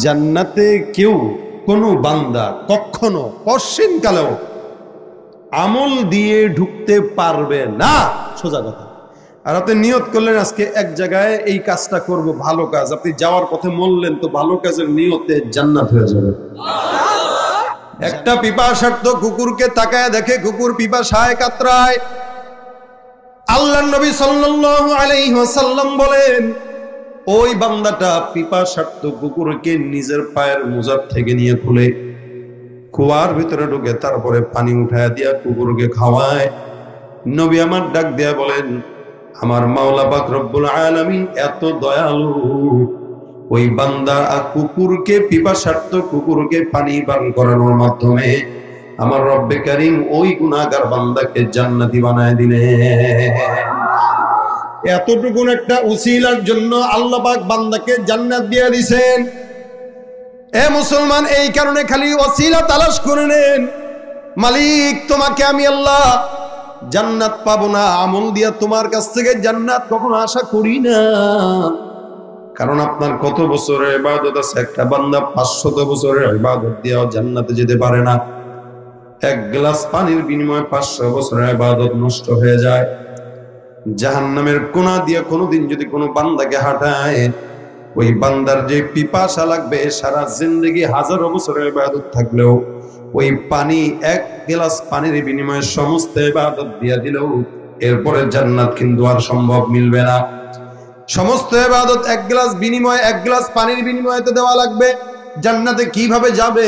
জান্নাতে কেউ কোনো বান্দা কখনো কশিনকালেও আমল দিয়ে ঢুকতে পারবে না, সোজা কথা। আর আপনি নিয়ত করলেন আজকে এক জায়গায় এই কাজটা করব, ভালো কাজ, আপনি যাওয়ার পথে মরলেন তো ভালো কাজের নিয়তে জান্নাত হয়ে যাবে। একটা পিপাসার্থ কুকুরকে তাকায় দেখে কুকুর পিপাসায় কাতরায়। আল্লাহর নবী সাল্লাল্লাহু আলাইহি ওয়াসাল্লাম বলেন, ওই বান্দাটা পিপাসার্থ কুকুরকে নিজের পায়ের মোজার থেকে নিয়ে খুলে কুয়ার ভিতরে ঢুকে তারপরে পানি উঠায় দিয়া কুকুরকে খাওয়ায়। নবী আমার ডাক দিয়া বলেন, আমার মাওলা পাক রব্বুল আলামিন এত দয়ালু, ওই বান্দা কুকুরকে পিপাসার্থ কুকুরকে পানি পান করানোর মাধ্যমে আমার রব্বে কারীম ওই গুনাহগার বান্দাকে জান্নাতি বানায় দিলেন। এতটুকুন একটা উসিলার জন্য আল্লাহ পাক বান্দাকে জান্নাত দিয়ে দিয়েছেন। এ মুসলমান, এই কারণে খালি ওসিলা তালাশ করে নেন। মালিক, তোমাকে আমি আল্লাহ জান্নাত পাবো না, আমল দিয়া তোমার কাছ থেকে জান্নাত কখনো আশা করি না। কারণ আপনার কত বছরের ইবাদত আছে, একটা বান্দা 500 বছরের ইবাদত দিয়েও জান্নাতে যেতে পারে না। এক গ্লাস পানির বিনিময়ে 500 বছরের ইবাদত নষ্ট হয়ে যায়। জাহান্নামের কোনা দিয়ে কোনোদিন যদি কোনো বান্দাকে হাঁটায়, ওই বান্দার যে পিপাসা লাগবে, সারা জিন্দেগি হাজারো বছরের ইবাদত থাকলেও ওই পানি, এক গ্লাস পানির বিনিময়ে সমস্ত ইবাদত দিয়া দিলেও এরপরে জান্নাত কিন্তু আর সম্ভব মিলবে না। সমস্ত ইবাদত এক গ্লাস বিনিময়ে, এক গ্লাস পানির বিনিময়ে তো দেওয়া লাগবে। জান্নাতে কিভাবে যাবে?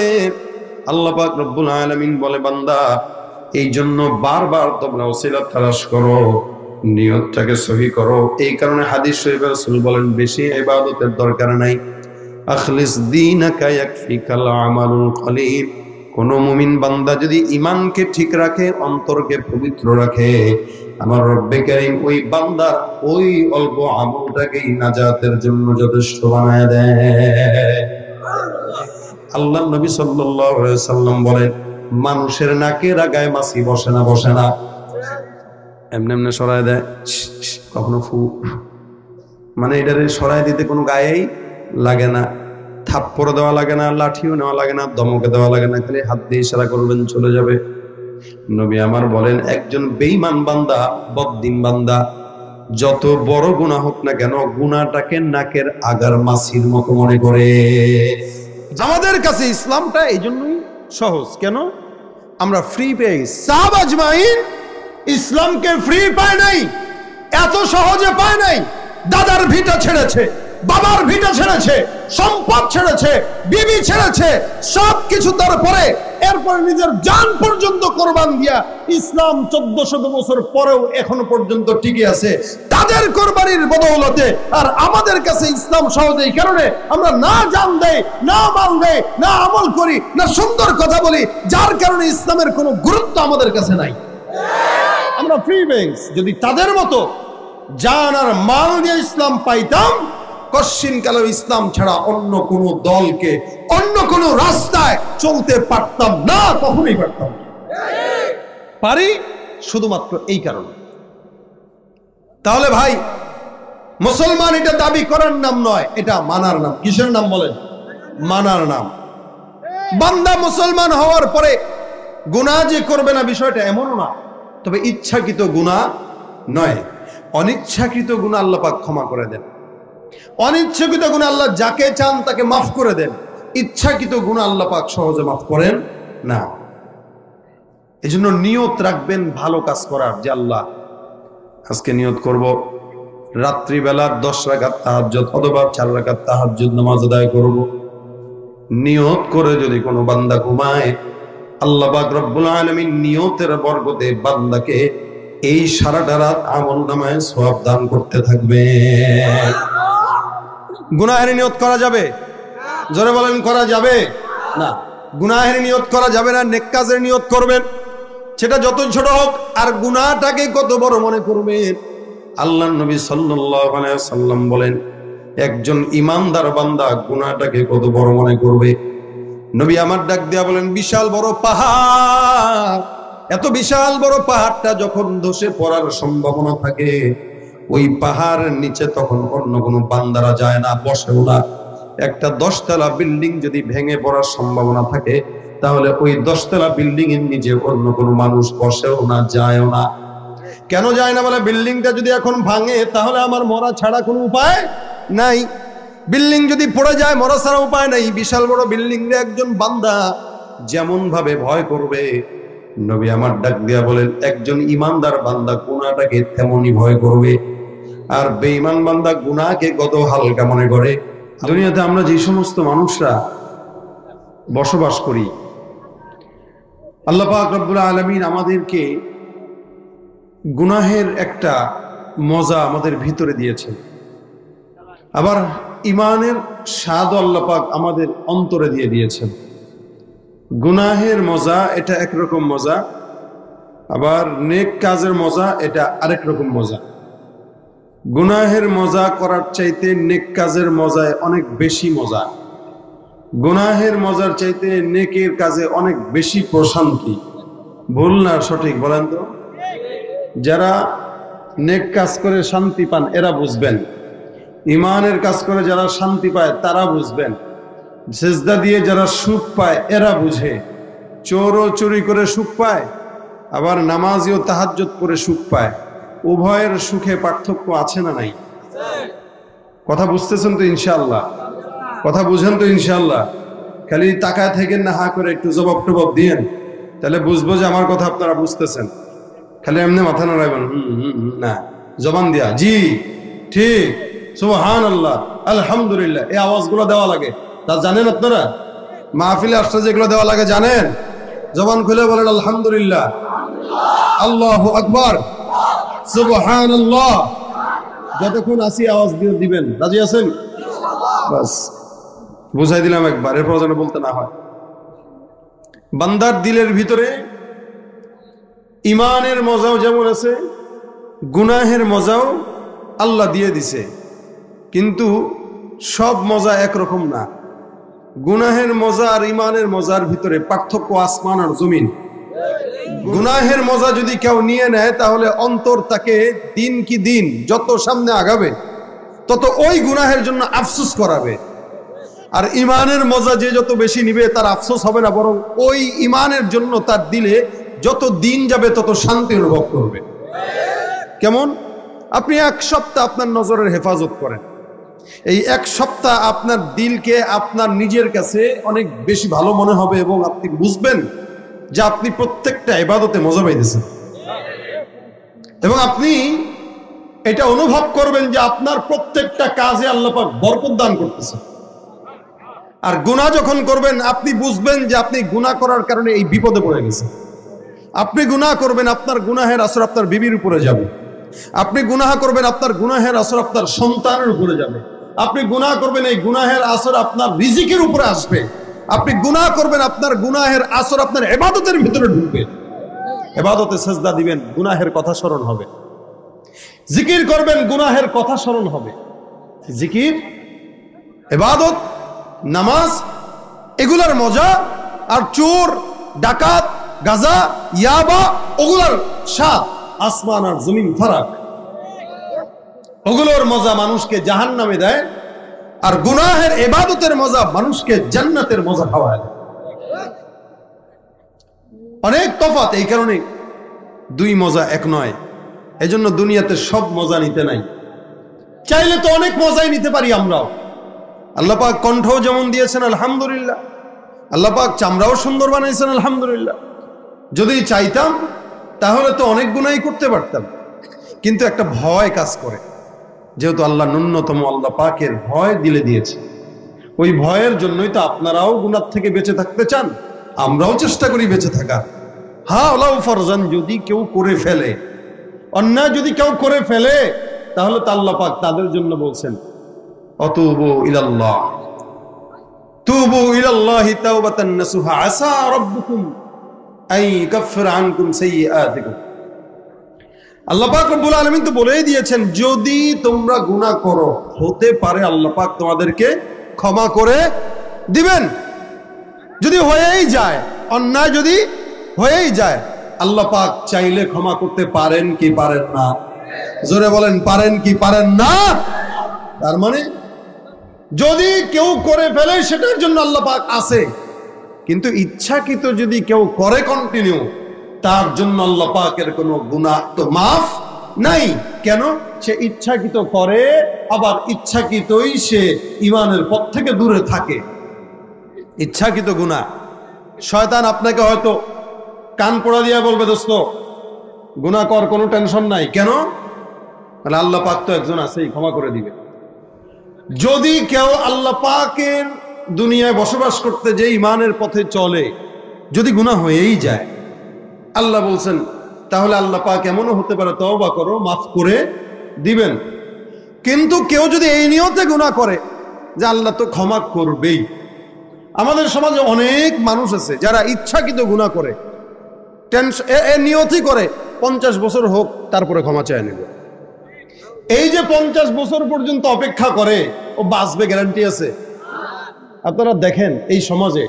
আল্লাহ পাক রব্বুল আলামিন বলে, বান্দা, এই জন্য বারবার তোমরা ওসিলা তালাশ করো, নিয়তটাকে সহি করো। এই কারণে হাদিস শরীফে রাসূল বলেন, বেশি ইবাদতের দরকার নাই। আখলিস দীনাকা ইয়াকফিকাল আমালুল কলিল। কোন মুমিন বান্দা যদি ঈমানকে ঠিক রাখে, অন্তরকে পবিত্র রাখে, আমার রব্বে কারীম ওই বান্দার ওই অল্প আমলটাকেই নাজাতের জন্য যথেষ্ট বানায় দেয়। আল্লাহর নবী সাল্লাল্লাহু আলাইহি ওয়াসাল্লাম বলেন, মানুষের নাকের আগায় মাছি বসে না, বসে না, এমনি এমনি সরায় দেয়, কখনো ফু, মানে এটারে সরাই দিতে কোনো গায়েই লাগে না, থাপ্পড় দেওয়া লাগে না, লাঠিও নেওয়া লাগে না, ধমকে দেওয়া লাগে না, খালি হাত দিয়ে ইশারা করবেন চলে যাবে। নবী আমার বলেন, একজন বেঈমান বান্দা, বদ্দিন বান্দা, যত বড় গুনাহ হোক না কেন, গুনাহটাকে নাকের আগার মাছির মতো মনে করে। আমাদের কাছে ইসলামটা এই জন্যই সহজ। কেন? আমরা ফ্রি পেয়ে গেছি। সাহাবা আজমাইন ইসলামকে ফ্রি পায় নাই, এত সহজে পায় নাই। দাদার ভিটা ছেড়েছে, বাবার ভিটা ছেড়েছে, সম্পদ ছেড়েছে, বিবি ছেড়েছে, সবকিছু তারপরে এরপর নিজের জান পর্যন্ত কোরবান দিয়া ইসলাম 1400 বছর পরেও এখনো পর্যন্ত টিকে আছে তাদের কোরবানির বদৌলতে। আর আমাদের কাছে ইসলাম সহজ এই কারণে আমরা না জান দেই, না মাল দেই, না আমল করি, না সুন্দর কথা বলি, যার কারণে ইসলামের কোনো গুরুত্ব আমাদের কাছে নাই। আমরা ফ্রি বেঞ্চ। যদি তাদের মতো জান আর মাল দিয়ে ইসলাম পাইতাম, কশিনকালেও ইসলাম ছাড়া অন্য কোন দলকে, অন্য কোন রাস্তায় চলতে পারতাম না, কখনোই পারতাম না। পারি শুধুমাত্র এই কারণে। তাহলে ভাই, মুসলমান এটা দাবি করার নাম নয়, এটা মানার নাম। কিসের নাম বলেন? মানার নাম। বান্দা মুসলমান হওয়ার পরে গুনাহ যে করবে না বিষয়টা এমনও না, তবে ইচ্ছাকৃত গুনাহ নয়। অনিচ্ছাকৃত গুনাহ আল্লাহ পাক ক্ষমা করে দেন। অনিচ্ছাকৃত গুনাহ আল্লাহ যাকে চান তাকে মাফ করে দেন। ইচ্ছাকৃত গুনাহ আল্লাহ পাক সহজে মাফ করেন না। এজন্য নিয়ত রাখবেন ভালো কাজ করার, যে আল্লাহ আজকে নিয়ত করব রাত্রিবেলা 10 রাকাত তাহাজ্জুদ অথবা 4 রাকাত তাহাজ্জুদ নামাজ আদায় করব। নিয়ত করে যদি কোনো বান্দা ঘুমায়, আল্লাহ পাক রব্বুল আলামিন নিয়তের বরকতে বান্দাকে এই সারাটা রাত আমলনামায় সওয়াব দান করতে থাকবে। গুনাহের নিয়ত করা যাবে? জোরে বলেন, করা যাবে না। গুনাহের নিয়ত করা যাবে না। নেক কাজের নিয়ত করবেন, সেটা যত ছোট হোক। আর গুনাহটাকে কত বড় মনে করবেন। আল্লাহর নবী সাল্লাল্লাহু আলাইহি ওয়াসাল্লাম বলেন, একজন ঈমানদার বান্দা গুনাহটাকে কত বড় মনে করবে। নবী আমার ডাক দিয়া বলেন, বিশাল বড় পাহাড়, এত বিশাল বড় পাহাড়টা যখন ধসে পড়ার সম্ভাবনা থাকে, ওই পাহাড়ের নিচে তখন অন্য কোনো বান্দারা যায় না, বসেও না। একটা 10 তলা বিল্ডিং যদি ভেঙে পড়ার সম্ভাবনা থাকে, তাহলে ওই 10 তলা বিল্ডিং এর নিচে অন্য কোনো মানুষ বসেও না, যায়ও না। কেন যায় না? বলে বিল্ডিংটা যদি এখন ভাঙে তাহলে আমার মরা ছাড়া কোনো উপায় নাই। বিল্ডিং যদি পড়ে যায় মরা ছাড়া উপায় নাই। বিশাল বড় বিল্ডিং রে একজন বান্দা যেমন ভাবে ভয় করবে, নবী আমার ডাক দিয়া বলেন একজন ইমানদার বান্দা গুনাহটাকে তেমনই ভয় করবে। আর বেঈমান বান্দা গুনাহকে কত হালকা মনে করে। দুনিয়াতে আমরা যে সমস্ত মানুষরা বসবাস করি, আল্লাহ পাক রব্বুল আলামিন আমাদেরকে গুনাহের একটা মজা আমাদের ভিতরে দিয়েছেন, আবার ইমানের স্বাদ আল্লাহ পাক আমাদের অন্তরে দিয়ে দিয়েছেন। গুনাহের মজা এটা একরকম মজা, আবার নেক কাজের মজা এটা আরেক রকম মজা। গুনাহের মজা করার চাইতে নেক কাজের মজায় অনেক বেশি মজা। গুনাহের মজার চাইতে নেকের কাজে অনেক বেশি প্রশান্তি। ভুল না সঠিক বলেন তো? যারা নেক কাজ করে শান্তি পান এরা বুঝবেন, ইমানের কাজ করে যারা শান্তি পায় তারা বুঝবেন, সেজদা দিয়ে যারা সুখ পায় এরা বুঝে। চোরও চুরি করে সুখ পায়, আবার নামাজিও তাহাজ্জুদ করে সুখ পায়। উভয়ের সুখে পার্থক্য আছে না নাই? কথা বুঝতেছেন তো ইনশাআল্লাহ? কথা বুঝেন তো ইনশাআল্লাহ? খালি তাকায় থাকেন না, হা করে একটু জবাব টবাব দিয়েন, তাহলে বুঝবো যে আমার কথা আপনারা বুঝতেছেন। খালি এমনি মাথা নাড়াইবেন না, জবান দিয়া জি ঠিক, সুবহানাল্লাহ, আলহামদুলিল্লাহ, এই আওয়াজগুলো দেওয়া লাগে। তা জানেন আপনারা মাহফিলে আসলে যেগুলো দেওয়া লাগে জানেন? জবান খুলে বলেন আলহামদুলিল্লাহ, আল্লাহু আকবার, সুবহানাল্লাহ। যতক্ষণ আসি আওয়াজ দিয়ে দিবেন। রাজি আছেন? বাস বুঝাই দিলাম একবার, এরপর যেন বলতে না হয়। বান্দার দিলের ভিতরে ইমানের মজাও যেমন আছে, গুনাহের মজাও আল্লাহ দিয়ে দিছে, কিন্তু সব মজা একরকম না। গুনাহের মজা আর ইমানের মজার ভিতরে পার্থক্য আসমান আর জমিন। গুনাহের মজা যদি কেউ নিয়ে নেয় তাহলে অন্তর তাকে দিন কি দিন যত সামনে আগাবে তত ওই গুনাহের জন্য আফসোস করাবে। আর ইমানের মজা যে যত বেশি নিবে তার আফসোস হবে না, বরং ওই ইমানের জন্য তার দিলে যত দিন যাবে তত শান্তি অনুভব করবে। কেমন? আপনি এক সপ্তাহ আপনার নজরের হেফাজত করেন, এই এক সপ্তাহ আপনার দিলকে আপনার নিজের কাছে অনেক বেশি ভালো মনে হবে এবং আপনি বুঝবেন যে আপনি প্রত্যেকটা ইবাদতে মজা পাইতেছেন, এবং আপনি এটা অনুভব করবেন যে আপনার প্রত্যেকটা কাজে আল্লাহ পাক বরকত দান করতেছেন। আর গুনাহ যখন করবেন আপনি বুঝবেন যে আপনি গুনাহ করার কারণে এই বিপদে পড়ে গেছেন। আপনি গুনাহ করবেন, আপনার গুনাহের আসর আপনার বিবির উপরে যাবে। আপনি গুনাহ করবেন, আপনার গুনাহের আসর আপনার সন্তানের উপরে যাবে। আপনি গুনাহ করবেন, এই গুনাহের আসর আপনার রিজিকের উপরে আসবে। আপনি গুনাহ করবেন, আপনার গুনাহের আসর আপনার ইবাদতের ভিতরে ঢুকবে। ইবাদতে সিজদা দিবেন, গুনাহের কথা স্মরণ হবে। জিকির করবেন, গুনাহের কথা স্মরণ হবে। জিকির, ইবাদত, নামাজ, এগুলার মজা আর চোর, ডাকাত, গাজা, ইয়াবা, ওগুলার স্বাদ আসমান আর জমিন ফারাক। ওগুলোর মজা মানুষকে জাহান্নামে দেয়, আর গুনাহের ইবাদতের মজা মানুষকে জান্নাতের মজা খাওয়ায়। অনেক তফাৎ, এই কারণে দুই মজা এক নয়। এজন্য দুনিয়াতে সব মজা নিতে নাই। চাইলে তো অনেক মজাই নিতে পারি আমরাও। আল্লাহ পাক কণ্ঠও যেমন দিয়েছেন আলহামদুলিল্লাহ, আল্লাহ পাক চামড়াও সুন্দর বানাইছেন আলহামদুলিল্লাহ। যদি চাইতাম তাহলে তো অনেক গুনাহই করতে পারতাম, কিন্তু একটা ভয় কাজ করে। যেহেতু আল্লাহ ন্যূনতম আল্লাহ পাকের ভয় দিলে দিয়েছে, ওই ভয়ের জন্যই তো আপনারাও গুনাহ থেকে বেঁচে থাকতে চান, আমরাও চেষ্টা করি বেঁচে থাকার। হ্যাঁ, আল্লাহ ফরজান যদি কেউ করে ফেলে, অন্যায় যদি কেউ করে ফেলে, তাহলে তো আল্লাহ পাক তাদের জন্য বলছেন অতুবু ইলাল্লাহ, তুবু ইলাল্লাহি তাওবাতান নাসুহা, আসা রাব্বুকুম আন ইয়াকাফিরা আনকুম সাইয়্যাতিকুম। আল্লাহ পাক রব্বুল আলামিন তো বলেই দিয়েছেন, যদি তোমরা গুনাহ করো হতে পারে আল্লাহ পাক তোমাদেরকে ক্ষমা করে দিবেন। যদি হয়েই যায়, অন্যায় যদি হয়েই যায়, আল্লাহ পাক চাইলে ক্ষমা করতে পারেন কি পারেন না? জোরে বলেন, পারেন কি পারেন না? তার মানে যদি কেউ করে ফেলে সেটার জন্য আল্লাহ পাক আছে, কিন্তু ইচ্ছাকৃত যদি কেউ করে কন্টিনিউ, তার জন্য আল্লাহ পাকের কোনো গুনাহ তো মাফ নাই। কেন? সে ইচ্ছাকৃত করে, আবার ইচ্ছাকৃতই সে ঈমানের পথ থেকে দূরে থাকে। ইচ্ছাকৃত গুনাহ, শয়তান আপনাকে হয়তো কান পোড়া দিয়া বলবে, দোস্ত গুনাহ কর, কোনো টেনশন নাই। কেন? তাহলে আল্লাহ পাক তো একজন আছেই, ক্ষমা করে দিবে। যদি কেউ আল্লাহ পাকের দুনিয়ায় বসবাস করতে যে ঈমানের পথে চলে, যদি গুনাহ হয়েই যায়, আল্লাহ বলছেন তাহলে আল্লাহ পাক এমনও হতে পারে তওবা করো, মাফ করে দিবেন। কিন্তু কেউ যদি এই নিয়তে গুনাহ করে যে আল্লাহ তো ক্ষমা করবেই, আমাদের সমাজে অনেক মানুষ আছে যারা ইচ্ছাকৃত গুনাহ করে, নিয়তই করে 50 বছর হোক তারপরে ক্ষমা চেয়ে নেবে। এই যে 50 বছর পর্যন্ত অপেক্ষা করে, ও বাঁচবে গ্যারান্টি আছে? আপনারা দেখেন এই সমাজে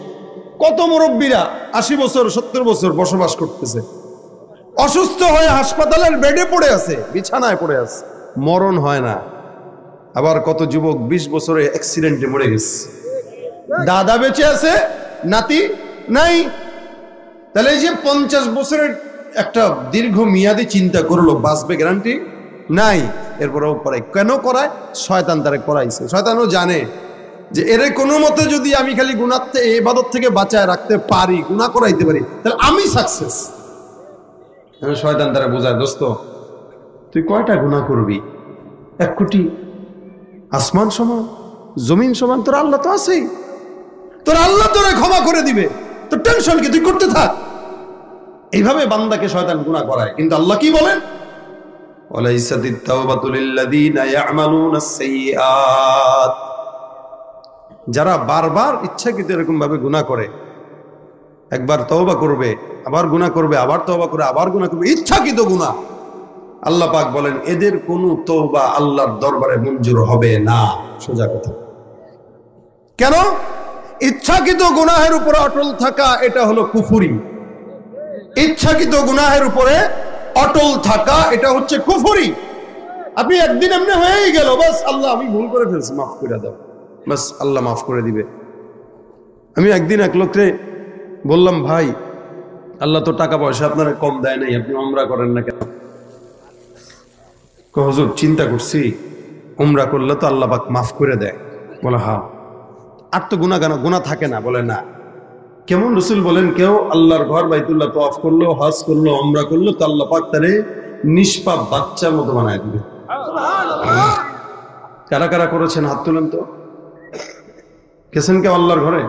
কত মুরব্বীরা 80 বছর 70 বছর বসবাস করতেছে, অসুস্থ হয়ে হাসপাতালের বেডে পড়ে আছে, বিছানায় পড়ে আছে, মরণ হয় না। আবার কত যুবক 20 বছরে অ্যাক্সিডেন্টে মরে গেছে, দাদা বেঁচে আছে, নাতি নাই। তাহলে এই যে 50 বছরের একটা দীর্ঘ মেয়াদি চিন্তা করলো, বাঁচবে গ্যারান্টি নাই, এরপরেও করায়। কেন করায়? শয়তান তারে করাইছে। শয়তানও জানে যে এর কোনো মতে যদি আমি খালি গুনাহ থেকে, ইবাদত থেকে বাঁচায় রাখতে পারি, গুনাহ করাইতে পারি, তাহলে আমি সাকসেস। শয়তান তারা বোঝায়, দোস্ত তুই কয়টা গুনাহ করবি? 1 কোটি, আসমান সমান, জমিন সমান, তোর আল্লাহ তো আছেই, তোর আল্লাহ তোরে ক্ষমা করে দিবে, তোর টেনশন কি, তুই করতে থাক। এইভাবে বান্দাকে শয়তান গুনাহ করায়। কিন্তু আল্লাহ কি বলেন? ওয়ালাইসাতিত তাওবাতু লিল্লাযীনা ইয়া'মালুনাস সাইয়্যাত, যারা বারবার ইচ্ছাকৃত এরকম ভাবে গুনাহ করে, একবার তওবা করবে, আবার গুনাহ করবে, আবার তওবা করে, আবার গুনাহ করবে, ইচ্ছাকৃত গুনাহ, আল্লাহ পাক বলেন এদের কোনো তওবা আল্লাহর দরবারে মঞ্জুর হবে না। সোজা কথা। কেন? ইচ্ছাকৃত গুনাহের উপরে অটল থাকা এটা হলো কুফরি। ইচ্ছাকৃত গুনাহের উপরে অটল থাকা এটা হচ্ছে কুফরি। আপনি একদিন এমনি হয়েই গেল, বাস আল্লাহ আমি ভুল করে ফেলছি, মাফ করে দাও, বাস আল্লাহ মাফ করে দিবে। আমি একদিন এক লোককে বললাম, ভাই আল্লাহ তো টাকা পয়সা আপনারা কম দেয় নাই, আপনি উমরা করেন না কেন? হুজুর চিন্তা করছি, উমরা করলে তো আল্লাহ পাক মাফ করে দেয়। বলে হ্যাঁ, আর তো গুনাহ থাকে না? বলে না। কেমন? রসুল বলেন কেউ আল্লাহর ঘর বাইতুল্লাহ তওয়াফ করলো, হজ করলো, উমরা করলো, তো আল্লাহ পাক তারে নিষ্পাপ বাচ্চার মতো বানায় দিবে। কারা কারা করেছেন হাত তুলেন তো? গেছেন কেউ আল্লাহর ঘরে?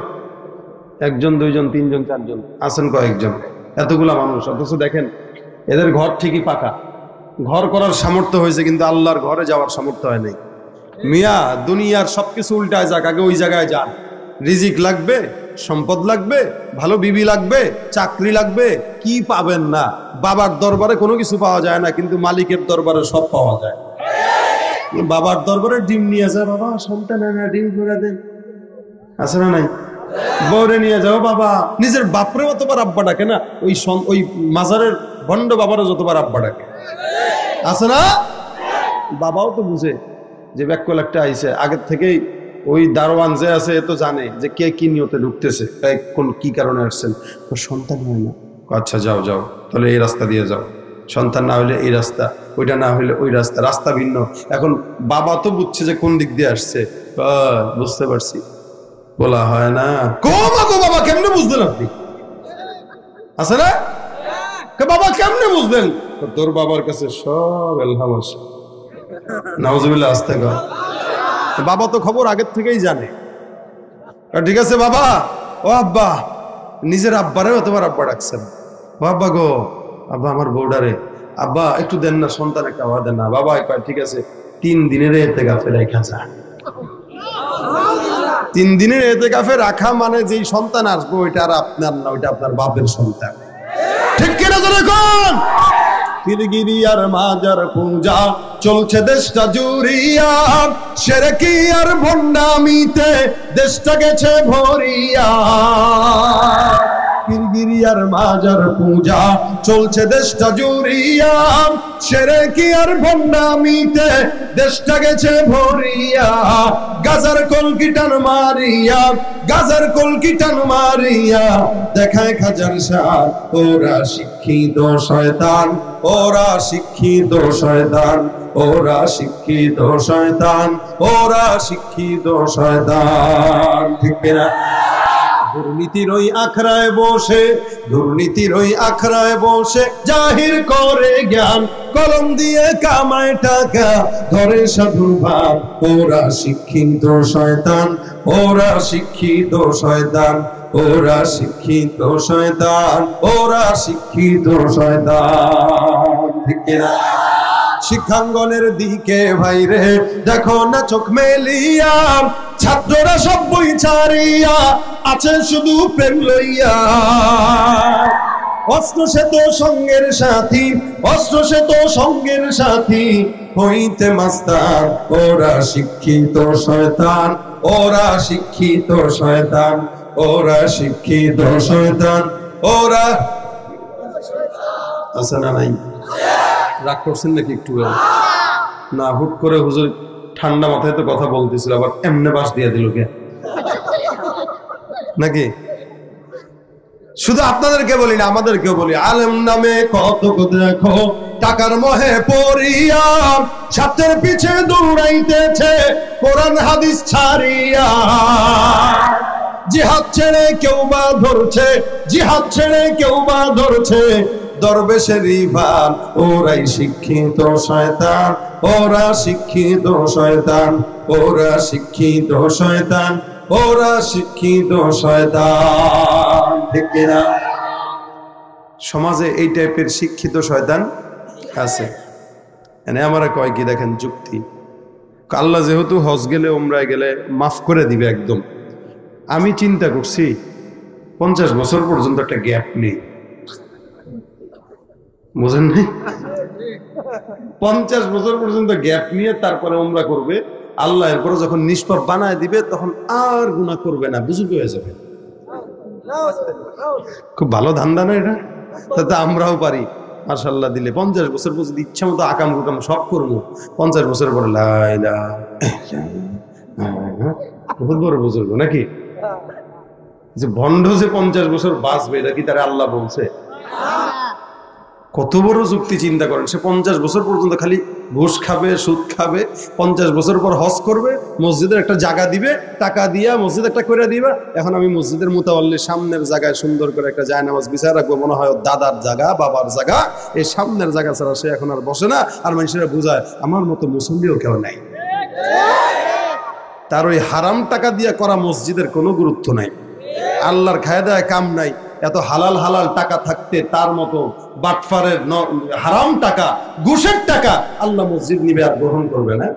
1 জন 2 জন 3 জন 4 জন আছেন, কয়েকজন, এতগুলা মানুষ। অথচ দেখেন এদের ঘর ঠিকই পাকা, ঘর করার সামর্থ্য হয়েছে, কিন্তু আল্লাহর ঘরে যাওয়ার সামর্থ্য হয় নাই। মিয়া দুনিয়ার সবকিছু উল্টায় যাক, আগে ওই জায়গায় যান। রিজিক লাগবে, সম্পদ লাগবে, ভালো বিবি লাগবে, চাকরি লাগবে, কি পাবেন না? বাবার দরবারে কোনো কিছু পাওয়া যায় না, কিন্তু মালিকের দরবারে সব পাওয়া যায়। বাবার দরবারে ডিম নিয়ে যায়, বাবা সন্তান না ডিম করে দেন, আছে না নাই? বউরে নিয়ে যাও, বাবা নিজের বাপরে অতবার আব্বা ডাকে না, ওই মাজারের ভণ্ড বাবারও যতবার আব্বা ডাকে, আছে না? বাবাও তো বুঝে যে ব্যাককল একটা আইছে, আগের থেকেই ওই দারোয়ান যে আছে এ তো জানে যে কে কি নিয়তে ঢুকতেছে, কোন কি কারণে আসছেন। তো সন্তান হয় না, আচ্ছা যাও যাও, তাহলে এই রাস্তা দিয়ে যাও, সন্তান না হইলে এই রাস্তা, ওইটা না হইলে ওই রাস্তা, রাস্তা ভিন্ন। এখন বাবা তো বুঝছে যে কোন দিক দিয়ে আসছে, বুঝতে পারছি, বলা হয় না গো বাবা কেমনে বুঝলেন আপনি? আছে না? বাবা কেমনে বুঝলেন? তোর বাবার কাছে সব এলহাম আছে, নাউজুবিল্লাহ, আস্তে কর। বাবা তো খবর আগের থেকেই জানে। ঠিক আছে বাবা, ও আব্বা, নিজের আব্বারেও তোমার আব্বা ডাকছেন, ও আব্বা গো, আব্বা আমার বউডারে, আব্বা একটু দেন না, সন্তান একটা আবার দেন না। বাবা ঠিক আছে, 3 দিনের এতেকাফে রাখা যায়। 3 দিনের এতেকাফে রাখা মানে যেই সন্তান আসবো ওইটা আর আপনার না, ওইটা আপনার বাপের সন্তান। ঠিক কিনা জোরে কোন? পীরগিরি আর মাজার পূজা চলছে দেশটা জুড়িয়া, শিরকি আর ভণ্ডামিতে দেশটা গেছে ভরিয়া। পীরগিরি কাদিরিয়ার মাজার পূজা চলছে দেশটা জুড়িয়া, শিরকি আর ভণ্ডামিতে দেশটা গেছে ভরিয়া। গাজার কলকিটান মারিয়া, গাজার কলকিটান মারিয়া দেখায় খাজার সার। ওরা শিক্ষিত শয়তান, ওরা শিক্ষিত শয়তান, ওরা শিক্ষিত শয়তান, ওরা শিক্ষিত শয়তান। ঠিক না? দুর্নীতির ওই আখড়ায় বসে, দুর্নীতির ওই আখড়ায় বসে জাহির করে জ্ঞান, কলম দিয়ে কামায় টাকা ধরে সাধু ভাব। ওরা শিক্ষিত শয়তান, ওরা শিক্ষিত শয়তান, ওরা শিক্ষিত শয়তান, ওরা শিক্ষিত শয়তান। ঠিক না? শিক্ষাঙ্গনের দিকে ভাইরে দেখো না চোখ মেলিয়া, ছাত্ররা সব বই ছাড়িয়া আছে শুধু প্রেম লইয়া। অস্ত্র সে তো সঙ্গের সাথী, অস্ত্র সে তো সঙ্গের সাথী হইতে মাস্তান। ওরা শিক্ষিত শয়তান, ওরা শিক্ষিত শয়তান, ওরা শিক্ষিত শয়তান, ওরা। আছে না নাই? রাগ করছেন নাকি একটু? না, হুট করে হুজুর ঠান্ডা মাথায় তো কথা বলতেছিল, আবার এমনে বাস দিয়ে দিল কে নাকি? শুধু আপনাদেরকে বলি না, আমাদেরকেও বলি। আলেম নামে কত দেখো টাকার মোহে পড়িয়া, ছাত্রের পিছে দৌড়াইতেছে কোরআন হাদিস ছাড়িয়া। জিহাদ ছেড়ে কেউ বা ধরছে, জিহাদ ছেড়ে কেউ বা ধরছে দরবেশের ইবান। ওরাই শিক্ষিত শয়তান, ওরা শিক্ষিত শয়তান, ওরা শিক্ষিত শয়তান, ওরা শিক্ষিত শয়তান। ঠিক না? সমাজে এই টাইপের শিক্ষিত শয়তান আছে। এনে আমরা কয় কি দেখেন যুক্তি, আল্লাহ যেহেতু হজ গেলে উমরায় গেলে মাফ করে দিবে একদম। আমি চিন্তা করছি 50 বছর পর্যন্ত একটা গ্যাপ নেই, বুঝেন নাই? 50 বছর পর্যন্ত গ্যাপ নিয়ে তারপরে উমরা করবে। আল্লাহ এরপরে যখন নিষ্পাপ বানায় দিবে তখন আর গুনাহ করবে না, বুঝুক হয়ে যাবে। খুব ভালো ধান্দা না এটা? তাতে আমরাও পারি মাশাআল্লাহ দিলে 50 বছর পর্যন্ত ইচ্ছা মতো আকাম কুকাম সব করবো। 50 বছর পরে লা ইলাহা বহুত বড় বুজুর্গ নাকি? যে ভণ্ড যে 50 বছর বাঁচবে এটা কি তারা আল্লাহ বলছে? কত বড় যুক্তি চিন্তা করেন। সে 50 বছর পর্যন্ত খালি ঘুষ খাবে, সুদ খাবে, 50 বছর পর হজ করবে, মসজিদের একটা জায়গা দিবে, টাকা দিয়া মসজিদ একটা করে দিবা। এখন আমি মসজিদের মুতাওয়াল্লির সামনের জায়গায় সুন্দর করে একটা জায়নামাজ বিছায় রাখবো, মনে হয় দাদার জায়গা, বাবার জায়গা। এই সামনের জায়গা ছাড়া সে এখন আর বসে না। আর মানুষেরা বুঝায় আমার মতো মুসল্লিও কেউ নাই। তার ওই হারাম টাকা দিয়া করা মসজিদের কোনো গুরুত্ব নাই, আল্লাহর খায় দেয় কাম নাই। এত হালাল হালাল টাকা থাকতে তার মতো বাটফারের হারাম টাকা, ঘুষের টাকা আল্লাহ মসজিদ নিবে আর গ্রহণ করবে না,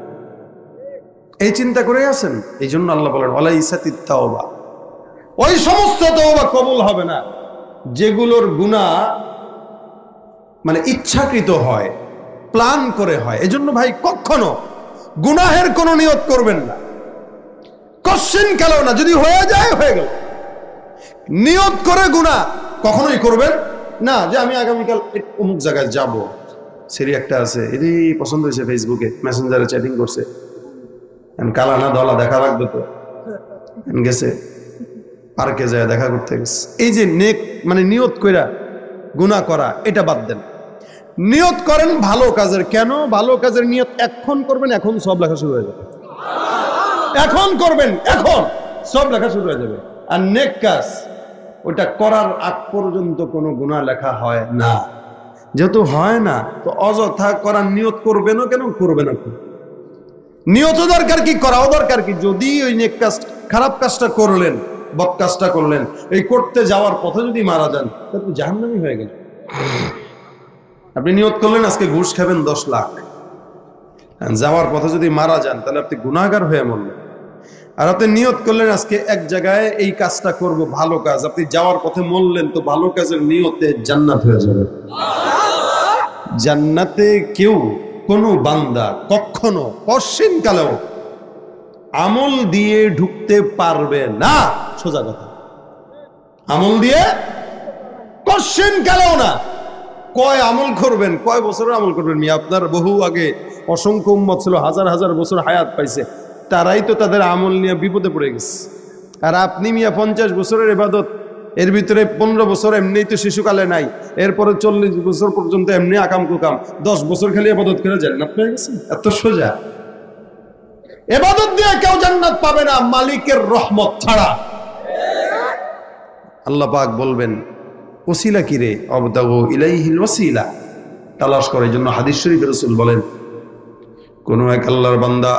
এই চিন্তা করে আছেন। এই জন্য আল্লাহ বলেন ওয়ালাইসাতিত তাওবা, ওই সমস্ত তওবা কবুল হবে না যেগুলোর গুনাহ মানে ইচ্ছাকৃত হয়, প্ল্যান করে হয়। এজন্য ভাই কখনো গুনাহের কোনো নিয়ত করবেন না, কোশ্চেন কালেও না। যদি হয়ে যায় হয়ে গেল, নিয়ত করে গুনাহ কখনোই করবেন না যে আমি আগামীকাল অমুক জায়গায় যাব। সেরি একটা আছে, এরই পছন্দ হয়েছে, ফেসবুকে মেসেঞ্জারে চ্যাটিং করছে, কালা না ধলা দেখা লাগবে তো গেছে, পার্কে যায় দেখা করতে গেছে। এই যে নেক মানে নিয়ত কইরা গুনাহ করা, এটা বাদ দেন। নিয়ত করেন ভালো কাজের। কেন ভালো কাজের নিয়ত এখন করবেন, এখন সব লেখা শুরু হয়ে যাবে। এখন করবেন, এখন সব লেখা শুরু হয়ে যাবে। আর নেক কাজ ওটা করার আগ পর্যন্ত কোনো গুনাহ লেখা হয় না। যেহেতু হয় না তো অযথা করার নিয়ত করবেনও কেন, করবে না। নিয়ত দরকার কি, করাও দরকার কি? যদি ওই নেক কাজ, খারাপ কাজটা করলেন, বদ কাজটা করলেন, এই করতে যাওয়ার পথে যদি মারা যান তাহলে জাহান্নামী হয়ে গেল। আপনি নিয়ত করলেন আজকে ঘুষ খাবেন 10 লাখ, যাওয়ার পথে যদি মারা যান তাহলে আপনি গুনাহগার হয়ে মরলেন। আর আপনি নিয়ত করলেন আজকে এক জায়গায় এই কাজটা করব, ভালো কাজ, আপনি যাওয়ার পথে মরলেন, তো ভালো কাজের নিয়তে জান্নাত হয়ে যাবে। জান্নাতে কেউ কোনো বান্দা কখনো কোশ্চিন কালেও আমল দিয়ে ঢুকতে পারবে না। সোজা কথা, আমল দিয়ে কোশ্চেন কালেও না। কয় আমল করবেন, কয় বছরের আমল করবেন? মিয়া আপনার বহু আগে অসংখ্য উম্মত ছিল, হাজার হাজার বছর হায়াত পাইছে, তারাই তো তাদের আমল নিয়ে বিপদে পড়ে গেছে। আর আপনি মিয়া 50 বছরের ইবাদত, এর ভিতরে 15 বছর এমনিই তো শিশুকালে নাই, এরপরে 40 বছর পর্যন্ত এমনি আকাম কুকাম, 10 বছর খালি ইবাদত করে জান্নাত পেয়ে গেছেন। এত সোজা? ইবাদত দিয়ে কেউ জান্নাত পাবে না মালিকের রহমত ছাড়া। আল্লাহ পাক বলবেন ওসিলা কি রে, অবতাগু ইলাইহিল ওসিলা, তালাশ করার জন্য। হাদিস শরীফে রাসূল বলেন কোন এক আল্লাহর বান্দা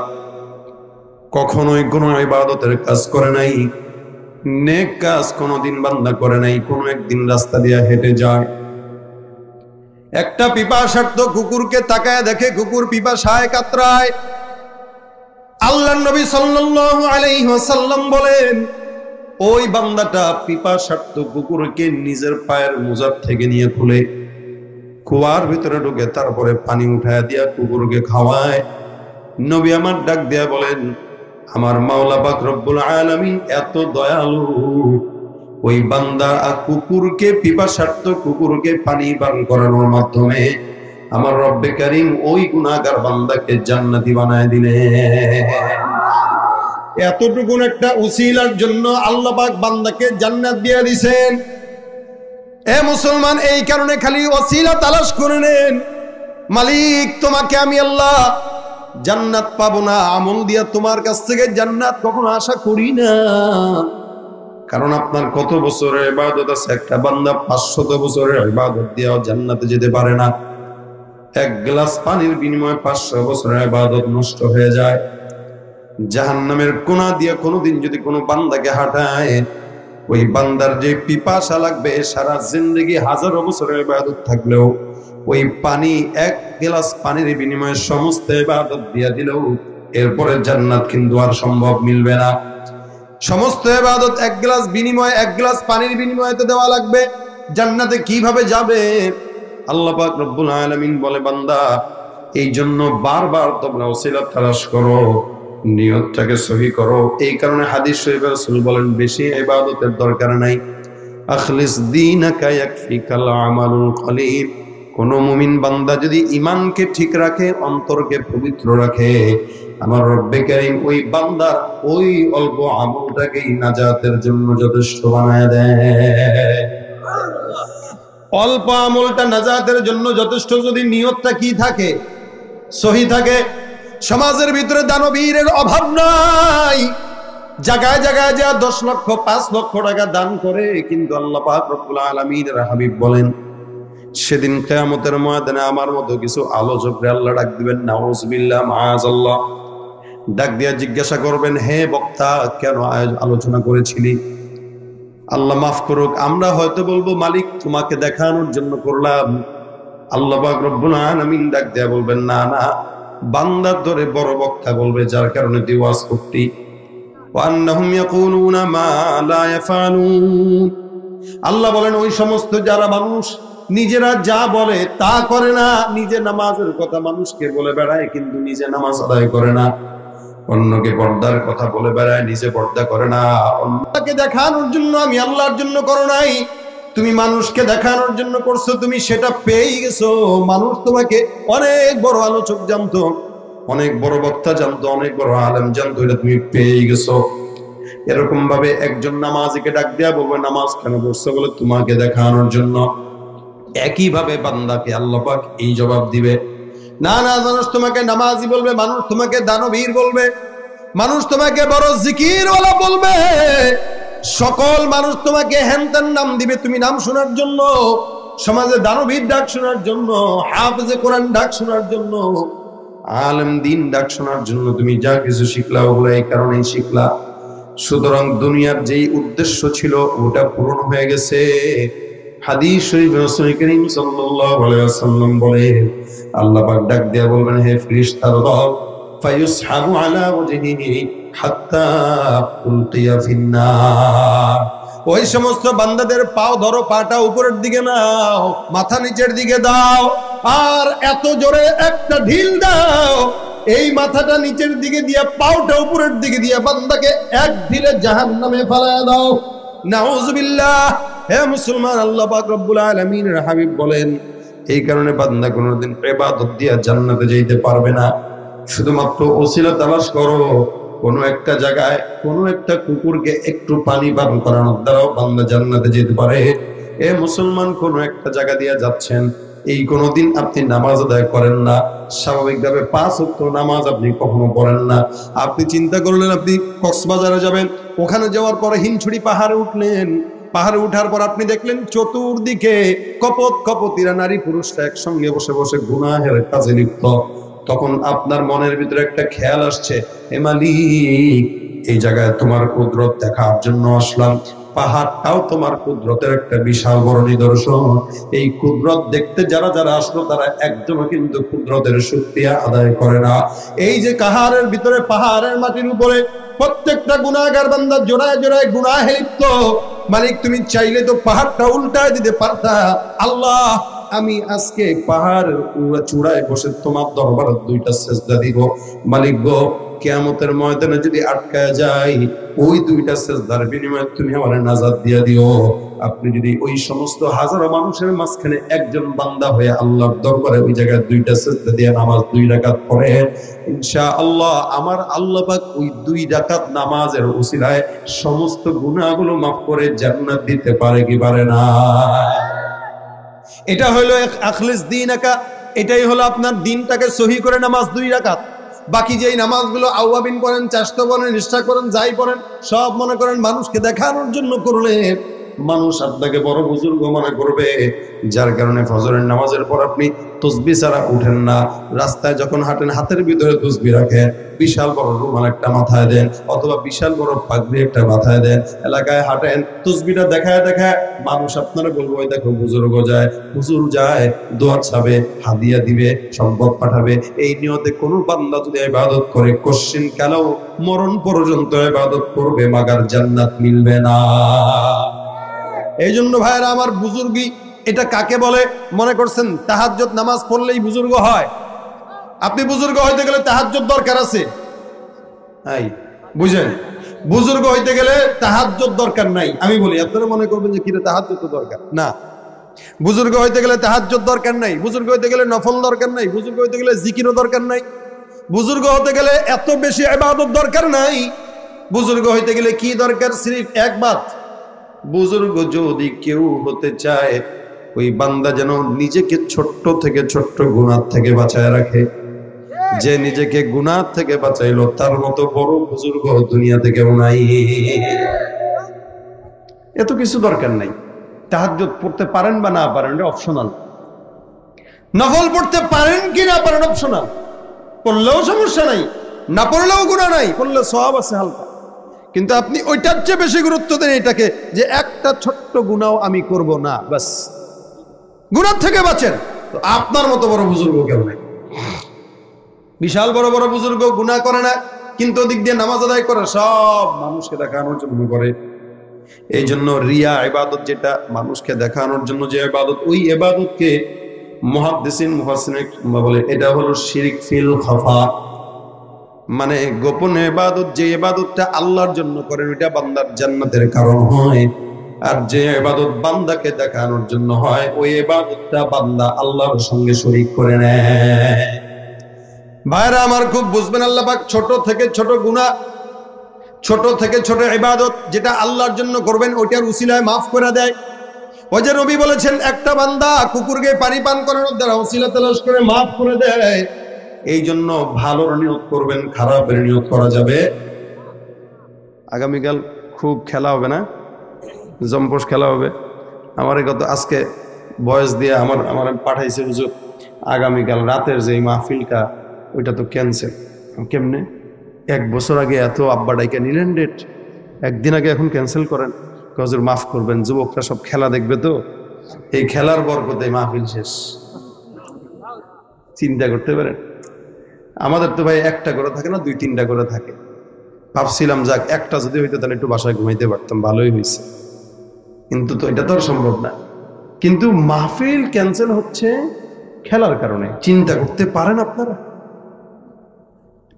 কখনোই কোনো ইবাদতের কাজ করে নাই, নেক কাজ কোনোদিন বান্দা করে নাই, কোনো একদিন রাস্তা দিয়ে হেঁটে যায়, একটা পিপাসার্ত কুকুরকে তাকায় দেখে কুকুর পিপাসায় কাতরায়। আল্লাহর নবী সাল্লাল্লাহু আলাইহি ওয়াসাল্লাম বলেন ওই বান্দাটা পিপাসার্ত কুকুরকে নিজের পায়ের মোজার থেকে নিয়ে খুলে কুয়ার ভিতরে ঢুকে তারপরে পানি উঠায় দিয়া কুকুরকে খাওয়ায়। নবী আমার ডাক দিয়া বলেন আমার মাওলা পাক রব্বুল আলামিন এত দয়ালু, ওই বান্দা কুকুরকে, পিপাসার্ত কুকুরকে পানি পান করানোর মাধ্যমে আমার রব্বে কারীম ওই গুনাহগার বান্দাকে জান্নাতি বানায় দিলেন। এতটুকুন একটা উসিলার জন্য আল্লাহ পাক বান্দাকে জান্নাত দিয়ে দিয়েছেন। এ মুসলমান, এই কারণে খালি ওসিলা তালাশ করে নেন। মালিক তোমাকে আমি আল্লাহ জান্নাত পাবো না, আমল দিয়া তোমার কাছ থেকে জান্নাত কখনো আশা করি না। কারণ আপনার কত বছরের ইবাদত আছে, একটা বান্দা 500 বছরের ইবাদত দিয়েও জান্নাতে যেতে পারে না। এক গ্লাস পানির বিনিময়ে 500 বছরের ইবাদত নষ্ট হয়ে যায়। জাহান্নামের কোনা দিয়ে কোনোদিন যদি কোনো বান্দাকে হাঁটায়, ওই বান্দার যে পিপাসা লাগবে সারা জিন্দেগি হাজারো বছরের ইবাদত থাকলেও ওই পানি, এক গ্লাস পানির বিনিময়ে সমস্ত ইবাদত দিয়ে দিলেও এরপরে জান্নাত কিন্তু আর সম্ভব মিলবে না। সমস্ত ইবাদত এক গ্লাস বিনিময়ে, এক গ্লাস পানির বিনিময়ে তো দেওয়া লাগবে, জান্নাতে কিভাবে যাবে? আল্লাহ পাক রব্বুল আলামিন বলে বান্দা এই জন্য বারবার তোমরা ওসিলা তালাশ করো, নিয়তটাকে সহি করো। এই কারণে হাদিস শরীফে রাসূল বলেন বেশি ইবাদতের দরকার নাই, আখলিস দীনাকা ইয়াকফিকাল আমালুল কলিল। কোন মুমিন বান্দা যদি ঈমানকে ঠিক রাখে, অন্তরকে পবিত্র রাখে, আমার রব্বে কারীম ওই বান্দার ওই অল্প আমলটাকেই নাজাতের জন্য যথেষ্ট বানায় দেয়। অল্প আমলটা নাজাতের জন্য যথেষ্ট যদি নিয়তটা কি থাকে, সহি থাকে। সমাজের ভিতরে দানবীরের অভাব নাই, জায়গায় জায়গায় যা 10 লক্ষ 5 লক্ষ টাকা দান করে, কিন্তু আল্লাহ পাক রব্বুল আলামিনের হাবিব বলেন সেদিন কিয়ামতের ময়দানে আমার মতো কিছু আলোচকরে আল্লাহ ডাক দিবেন, নাউজুবিল্লাহ মাআযাল্লাহ, ডাক দিয়া জিজ্ঞাসা করবেন হে বক্তা কেন আলোচনা করেছিলি? আল্লাহ মাফ করুক, আমরা হয়তো বলবো মালিক তোমাকে দেখানোর জন্য করলাম। আল্লাহ পাক রব্বুল আলামিন ডাক দিয়া বলবেন না না, বান্দার ধরে বড় বক্তা বলবে যার কারণে তুই ওয়াজ করতি। ওয়ান্নাহুম ইয়াকুলুনা মা লা ইয়াফালুন, আল্লাহ বলেন ওই সমস্ত যারা মানুষ নিজেরা যা বলে তা করে না, নিজে নামাজের কথা মানুষকে বলে বেড়ায় কিন্তু নিজে নামাজ আদায় করে না, অন্যকে পর্দার কথা বলে বেড়ায় নিজে পর্দা করে না। অন্যকে দেখানোর জন্য আমি আল্লাহর জন্য করো নাই, তুমি মানুষকে দেখানোর জন্য করছো, তুমি সেটা পেয়ে গেছো। মানুষ তোমাকে অনেক বড় আলোচক জানতো, অনেক বড় বক্তা জানতো, অনেক বড় আলেম জানতো, এটা তুমি পেয়ে গেছো। এরকম ভাবে একজন নামাজিকে ডাক দেয়া বলবে নামাজ কেন পড়ছো? বলে তোমাকে দেখানোর জন্য। একই ভাবে বান্দাকে আল্লাহ পাক এই জবাব দিবে, না না, মানুষ তোমাকে নামাজি বলবে, মানুষ তোমাকে দানবীর বলবে, মানুষ তোমাকে বড় জিকিরওয়ালা বলবে, সকল মানুষ তোমাকে হ্যানত্যান নাম দিবে তুমি নাম শোনার জন্য, সমাজে দানবীর ডাক শোনার জন্য, হাফেজে কোরআন ডাক শোনার জন্য, আলেম দিন ডাক শোনার জন্য তুমি যা কিছু শিখলা ওগুলো এই কারণেই শিখলা। সুতরাং দুনিয়ার যেই উদ্দেশ্য ছিল ওটা পূরণ হয়ে গেছে। হাদিস শরীফ রাসূল করিম সাল্লাল্লাহু আলাইহি ওয়াসাল্লাম বলে আল্লাহ পাক ডাক দিয়া বলবেন হে ফেরেশতারা, ফায়ুসহাবু আলা ওয়াজহিহি হাত্তা উলকিয়া ফিন্নার, ওই সমস্ত বান্দাদের পাও ধরো, পাটা উপরের দিকে নাও, মাথা নিচের দিকে দাও, আর এত জোরে একটা ঢিল দাও, এই মাথাটা নিচের দিকে দিয়া পাওটা উপরের দিকে দিয়া বান্দাকে এক ঢিলে জাহান্নামে ফেলায়া দাও। নাউজুবিল্লাহ। হে মুসলমান, আল্লাহ পাক রব্বুল আলামিনের হাবিব বলেন, এই কারণে বান্দা কোনোদিন ইবাদত দিয়া জান্নাতে যেতে পারবে না। শুধুমাত্র ওসিলা তালাশ করো। কোনো একটা জায়গায় কোনো একটা কুকুরকে একটু পানি পান করানোর দ্বারাও বান্দা জান্নাতে যেতে পারে। এ মুসলমান, কোনো একটা জায়গা দিয়ে যাচ্ছেন, এই কোনোদিন আপনি নামাজ আদায় করেন না, স্বাভাবিকভাবে 5 ওয়াক্ত নামাজ আপনি কখনো পড়েন না। আপনি চিন্তা করলেন আপনি কক্সবাজারে যাবেন, ওখানে যাওয়ার পরে হিমছড়ি পাহাড়ে উঠলেন, পাহাড়ে উঠার পর আপনি দেখলেন চতুর্দিকে কপত কপতিরা নারী পুরুষরা একসঙ্গে বসে বসে গুনাহের কাজে লিপ্ত। তখন আপনার মনের ভিতরে একটা খেয়াল আসছে, হে মালিক, এই জায়গায় তোমার কুদরত দেখার জন্য আসলাম, পাহাড়টাও তোমার কুদরতের একটা বিশাল বড় নিদর্শন। এই কুদরত দেখতে যারা যারা আসলো তারা একজনও কিন্তু কুদরতের শুকরিয়া আদায় করে না। এই যে পাহাড়ের ভিতরে, পাহাড়ের মাটির উপরে প্রত্যেকটা গুনাহগার বান্দা জোড়ায় জোড়ায় গুনাহে লিপ্ত। মালিক, তুমি চাইলে তো পাহাড়টা উল্টায় দিতে পারতা। আল্লাহ, আমি আজকে পাহাড়ের চূড়ায় বসে তোমার দরবারে 2টা সেজদা দিব। মালিক গো, কিয়ামতের ময়দানে যদি আটকায় যাই, ওই 2টা সেজদার বিনিময়ে তুমি আমারে নাজাত দিয়া দিও। আপনি যদি ওই সমস্ত হাজারো মানুষের মাঝখানে একজন বান্দা হয়ে আল্লাহর দরবারে ওই জায়গায় 2টা সেজদা দিয়ে নামাজ 2 রাকাত পড়ে, ইনশাআল্লাহ আমার আল্লাহ পাক ওই 2 রাকাত নামাজের উসিলায় সমস্ত গুনাহগুলো মাফ করে জান্নাত দিতে পারে কি পারে না? এটা হলো আখলিস দীনাকা, এটাই হলো আপনার দিনটাকে সহি করে নামাজ 2 রাকাত। বাকি যেই নামাজগুলো আওয়াবিন পড়েন, চাষতো পড়েন, ইশরা করেন, যাই পড়েন, সব মনে করেন মানুষকে দেখানোর জন্য করলে মানুষ আপনাকে বড় বুজুর্গ মনে করবে। যার কারণে ফজরের নামাজের পর আপনি তসবিহ ছাড়া উঠেন না। রাস্তায় যখন হাঁটেন হাতের ভিতরে তসবিহ রাখেন, বিশাল বড় রুমাল একটা মাথায় দেন, অথবা বিশাল বড় পাগড়ি একটা মাথায় দেন। এলাকায় হাঁটেন, তসবিহটা দেখায় দেখায় মানুষ আপনারা বলবো, ওই দেখো বুজুর্গ যায়, হুজুর যায়, দোয়া চাবে, হাদিয়া দিবে, সম্পদ পাঠাবে। এই নিয়তে কোনো বান্দা যদি ইবাদত করে, কোশ্চিন কালেও মরণ পর্যন্ত ইবাদত করবে, মাগার জান্নাত মিলবে না। এই জন্য ভাইরা আমার, বুজুর্গি এটা কাকে বলে মনে করছেন? তাহাজ্জুদ নামাজ পড়লেই বুজুর্গ হয়? আপনি বুজুর্গ হইতে গেলে তাহাজ্জুদ দরকার আছে? বুঝেন, বুজুর্গ হইতে গেলে তাহাজ্জুদ দরকার নাই। আমি বলি, আপনারা মনে করবেন যে কিরে তাহাজ্জুদ তো দরকার না। বুজুর্গ হইতে গেলে তাহাজ্জুদ দরকার নাই, বুজুর্গ হইতে গেলে নফল দরকার নাই, বুজুর্গ হইতে গেলে জিকিরও দরকার নাই, বুজুর্গ হতে গেলে এত বেশি ইবাদত দরকার নাই। বুজুর্গ হইতে গেলে কি দরকার? সির্ফ এক বাত, বুজুর্গ যদি কেউ হতে চায়, ওই বান্দা যেন নিজেকে ছোট্ট থেকে ছোট্ট গুনাহ থেকে বাঁচায় রাখে। যে নিজেকে গুনাহ থেকে বাঁচাইলো তার মতো বড় বুজুর্গ দুনিয়াতে কেউ নাই। এত কিছু দরকার নাই। তাহাজ্জুদ পড়তে পারেন বা না পারেন এটা অপশনাল। নফল পড়তে পারেন কি না পারেন অপশনাল। পড়লেও সমস্যা নাই, না পড়লেও গুনাহ নাই, পড়লে সওয়াব আছে হালকা। কিন্তু আপনি ওইটার চেয়ে বেশি গুরুত্ব দেন এটাকে, যে একটা ছোট্ট গুনাহ আমি করব না, বাস গুনাহ থেকে বাঁচেন। তো আপনার মতো বড় বুজুর্গ কেউ নাই। বিশাল বড় বড় বুজুর্গ গুনাহ করে না, কিন্তু ওদিক দিয়ে নামাজ আদায় করে, সব মানুষকে দেখানোর জন্য করে। এই জন্য রিয়া ইবাদত, যেটা মানুষকে দেখানোর জন্য যে ইবাদত, ওই ইবাদতকে মুহাদ্দিসিন মুফাসসিরিন বলে এটা হলো শিরক ফিল খাফা। মানে গোপন ইবাদত, যে ইবাদতটা আল্লাহর জন্য করেন ওইটা বান্দার জান্নাতের কারণ হয়। আর যে ইবাদত বান্দাকে দেখানোর জন্য হয়, ওই ইবাদতটা বান্দা আল্লাহর সঙ্গে শরীক করে নেয়। ভাইরা আমার, খুব বুঝবেন, আল্লাহ পাক ছোট থেকে ছোট গুনাহ, ছোট থেকে ছোট ইবাদত যেটা আল্লাহর জন্য করবেন, ওইটার উসিলায় মাফ করে দেয়। ওই যে নবী বলেছেন, একটা বান্দা কুকুরকে পানি পান করানোর দ্বারা উসিলা তালাশ করে মাফ করে দেয়। এই জন্য ভালোর নিয়ত করবেন, খারাপের নিয়ত করা যাবে। আগামীকাল খুব খেলা হবে না, জম্পোস খেলা হবে। আমার গত আজকে বয়স দিয়ে আমার পাঠাইছে হুজুর, আগামীকাল রাতের যে মাহফিলটা ওইটা তো ক্যান্সেল। কেমনে? 1 বছর আগে এত আব্বা ডাইকা নিলেন ডেট, একদিন আগে এখন ক্যান্সেল করেন। হুজুর মাফ করবেন, যুবকরা সব খেলা দেখবে, তো এই খেলার বরকতে মাহফিল শেষ। চিন্তা করতে পারেন, আমাদের তো ভাই একটা করে থাকে না, 2-3টা করে থাকে। ভাবছিলাম যাক একটা যদি হইতো তাহলে একটু বাসায় ঘুমাইতে পারতাম, ভালোই হয়েছে, কিন্তু তো এটা তো আর সম্ভব না। কিন্তু মাহফিল ক্যান্সেল হচ্ছে খেলার কারণে। চিন্তা করতে পারেন আপনারা?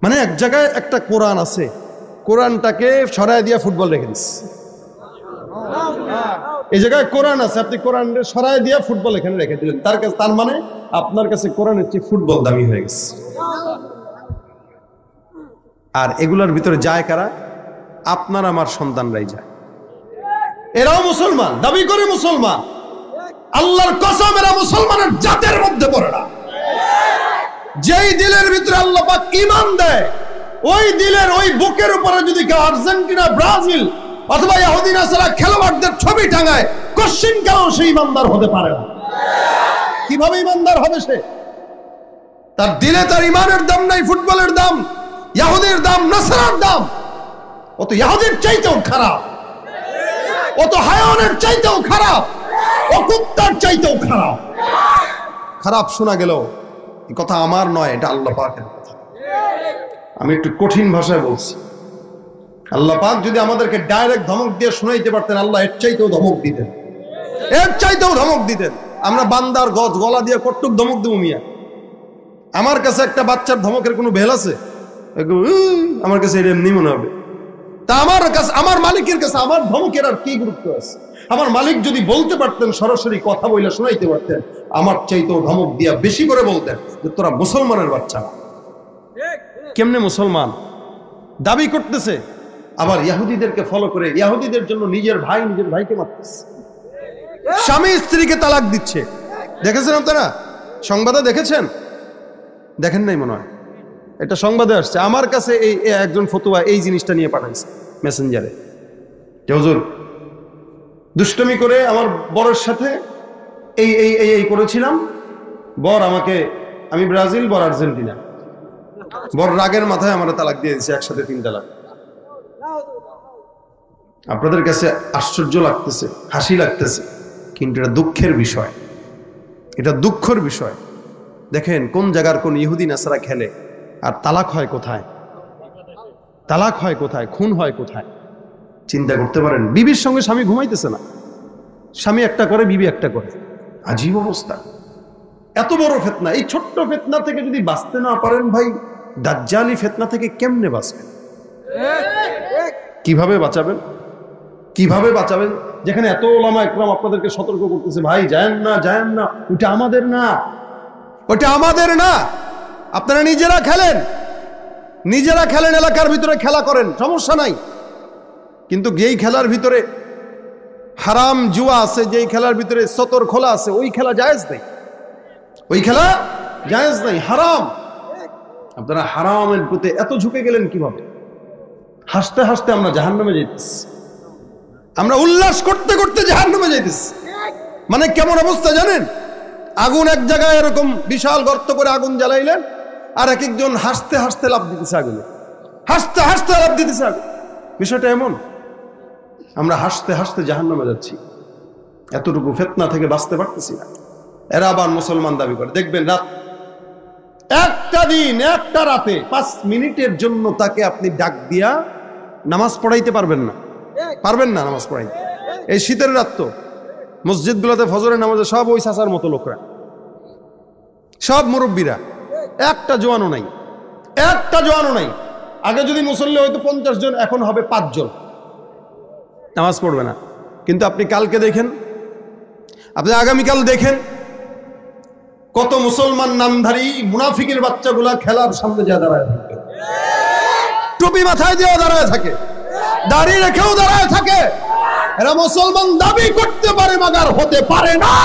মানে এক জায়গায় একটা কোরআন আছে, কোরআনটাকে সরায় দিয়া ফুটবল রেখে দিচ্ছে। এই জায়গায় কোরআন আছে, আপনি কোরআন সরায় দিয়ে ফুটবল এখানে রেখে দিলেন, তার মানে আপনার কাছে কোরআনের চেয়ে ফুটবল দামি হয়ে গেছে। আর এগুলোর ভিতরে যায় কারা? আপনার আমার সন্তানরাই যায়। এরাও মুসলমান, দাবি করে মুসলমান, আল্লাহর কসম এরা মুসলমানের জাতের মধ্যে পড়ে না। যেই দিলের ভিতরে আল্লাহ পাক ঈমান দেয়, ওই দিলের ওই বুকের উপরে যদি কেউ আর্জেন্টিনা, ব্রাজিল অথবা ইহুদি নাসারা খেলোয়াড়দের ছবি টাঙায়, কোশ্চিন কেন সে ঈমানদার হতে পারে না? কিভাবে ঈমানদার হবে সে? তার দিলে তার ঈমানের দাম নাই, ফুটবলের দাম, ইহুদির দাম, নাসারার দাম। ও তো ইহুদির চাইতেও খারাপ, ও তো হায়ানের চাইতেও খারাপ, ও কুত্তার চাইতেও খারাপ। খারাপ শোনা গেল, এই কথা আমার নয়, এটা আল্লাহ পাকের কথা। আমি একটু কঠিন ভাষায় বলছি। আল্লাহ পাক যদি আমাদেরকে ডাইরেক্ট ধমক দিয়ে শোনাইতে পারতেন, আল্লাহ এর চাইতেও ধমক দিতেন, এর চাইতেও ধমক দিতেন। আমরা বান্দার গলা দিয়ে কটুক ধমক দেবো মিয়া? আমার কাছে একটা বাচ্চার ধমকের কোনো ভেল আছে? আমার কাছে এটা এমনি মনে হবে। তা আমার কাছে, আমার মালিকের কাছে আমার ধমকের আর কি গুরুত্ব আছে? আমার মালিক যদি বলতে পারতেন, সরাসরি কথা বলে শোনাইতে পারতেন, আমার চাইতেও ধমক দিয়া বেশি করে বলতেন যে তোরা মুসলমানের বাচ্চা। কেমনে মুসলমান দাবি করতেছে, আবার ইহুদিদেরকে ফলো করে ইহুদিদের জন্য নিজের ভাইকে মারতেছে, স্বামী স্ত্রীকে তালাক দিচ্ছে। দেখেছেন আপনারা? সংবাদে দেখেছেন? দেখেন নাই মনে হয়, এটা সংবাদে আসছে। আমার কাছে এই একজন ফতুয়া এই জিনিসটা নিয়ে পাঠাইছে মেসেঞ্জারে, যে হুজুর দুষ্টমি করে আমার বরের সাথে এই করেছিলাম, বর আমাকে, আমি ব্রাজিল, বর আর্জেন্টিনা, বর রাগের মাথায় আমার তালাক দিয়ে দিয়েছে, একসাথে 3 তালাক। আপনাদের কাছে আশ্চর্য লাগতেছে, হাসি লাগতেছে, কিন্তু এটা দুঃখের বিষয়, এটা দুঃখের বিষয়। দেখেন কোন জায়গার কোন ইহুদি নাসারা খেলে, আর তালাক হয় কোথায়, তালাক হয় কোথায়, খুন হয় কোথায়। চিন্তা করতে পারেন, বিবির সঙ্গে স্বামী ঘুমাইতেছে না, স্বামী একটা করে, বিবি একটা করে। আজীব অবস্থা, এত বড় ফিতনা। এই ছোট্ট ফিতনা থেকে যদি বাঁচতে না পারেন ভাই, দাজ্জালি ফিতনা থেকে কেমনে বাঁচবেন? কিভাবে বাঁচাবেন? কিভাবে বাঁচাবেন? যেখানে এত ওলামা একরাম আপনাদেরকে সতর্ক করতেছে, ভাই যায়েন না, যায়েন না, ওটা আমাদের না, ওটা আমাদের না। আপনারা নিজেরা খেলেন, নিজেরা খেলেন, এলাকার ভিতরে খেলা করেন, সমস্যা নাই। কিন্তু যেই খেলার ভিতরে হারাম জুয়া আছে, যেই খেলার ভিতরে সতর খোলা আছে, ওই খেলা জায়েজ নেই, ওই খেলা জায়েজ নেই, হারাম। আপনারা হারামের প্রতি এত ঝুঁকে গেলেন কিভাবে? হাসতে হাসতে আমরা জাহান্নামে যাইতেছি, আমরা উল্লাস করতে করতে জাহান্নামে যাইতেছি। মানে কেমন অবস্থা জানেন? আগুন এক জায়গায় এরকম বিশাল গর্ত করে আগুন জ্বালাইলেন, আর এক একজন হাসতে হাসতে লাফ দিতেছে আগুনে, হাসতে হাসতে লাফ দিতেছে আগুন। বিষয়টা এমন, আমরা হাসতে হাসতে জাহান্নামে যাচ্ছি, এতটুকু ফিতনা থেকে বাঁচতে পারতেছি না। এরা আবার মুসলমান দাবি করে। দেখবেন রাত একটা দিন, একটা রাতে 5 মিনিটের জন্য তাকে আপনি ডাক দিয়া নামাজ পড়াইতে পারবেন না, পারবেন না নামাজ পড়াইতে। এই শীতের রাত তো মসজিদগুলোতে ফজরের নামাজে সব ওই চাচার মতো লোকরা, সব মুরব্বীরা, একটা জোয়ানও নাই, একটা জোয়ানও নাই। আগে যদি মুসল্লি হয়তো 50 জন, এখন হবে 5 জন, নামাজ পড়বে না। কিন্তু আপনি কালকে দেখেন, আপনি আগামীকাল দেখেন, কত মুসলমান নামধারী মুনাফিকের বাচ্চাগুলা খেলার সামনে যা দাঁড়ায় থাকে, টুপি মাথায় দিয়েও দাঁড়ায় থাকে, দাড়ি রেখেও দাঁড়ায় থাকে। এরা মুসলমান দাবি করতে পারে, মাগার হতে পারে না।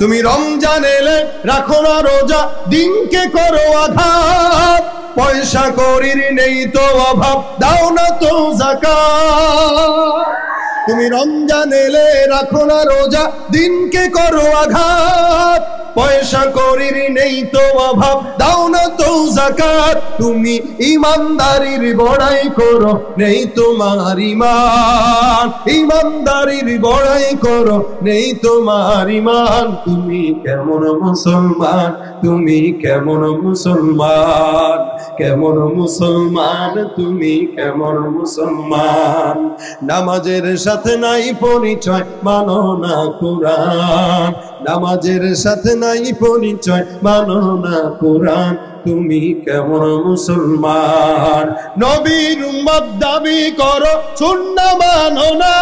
তুমি রমজান এলে রাখো না রোজা, দিনকে করো আঘাত, পয়সা করির নেই তো অভাব, দাও না তো যাকাত। তুমি রমজান এলে রাখো না রোজা, দিনকে করো আঘাত, পয়সা করির নেই তো অভাব, দাও না তো যাকাত। তুমি ইমানদারির বড়াই করো, নেই তোমার ঈমান, ইমানদারির বড়াই করো, নেই তোমার ঈমান। তুমি কেমন মুসলমান, তুমি কেমন মুসলমান, কেমন মুসলমান, তুমি কেমন মুসলমান। নামাজের সাথে নাই পরিচয়, মানো না কুরআন, নামাজের সাথে নাই পরিচয়, মানো না কোরআন, তুমি কেমন মুসলমান? নবীর উম্মত দাবি করো, সুন্নাহ মানো না,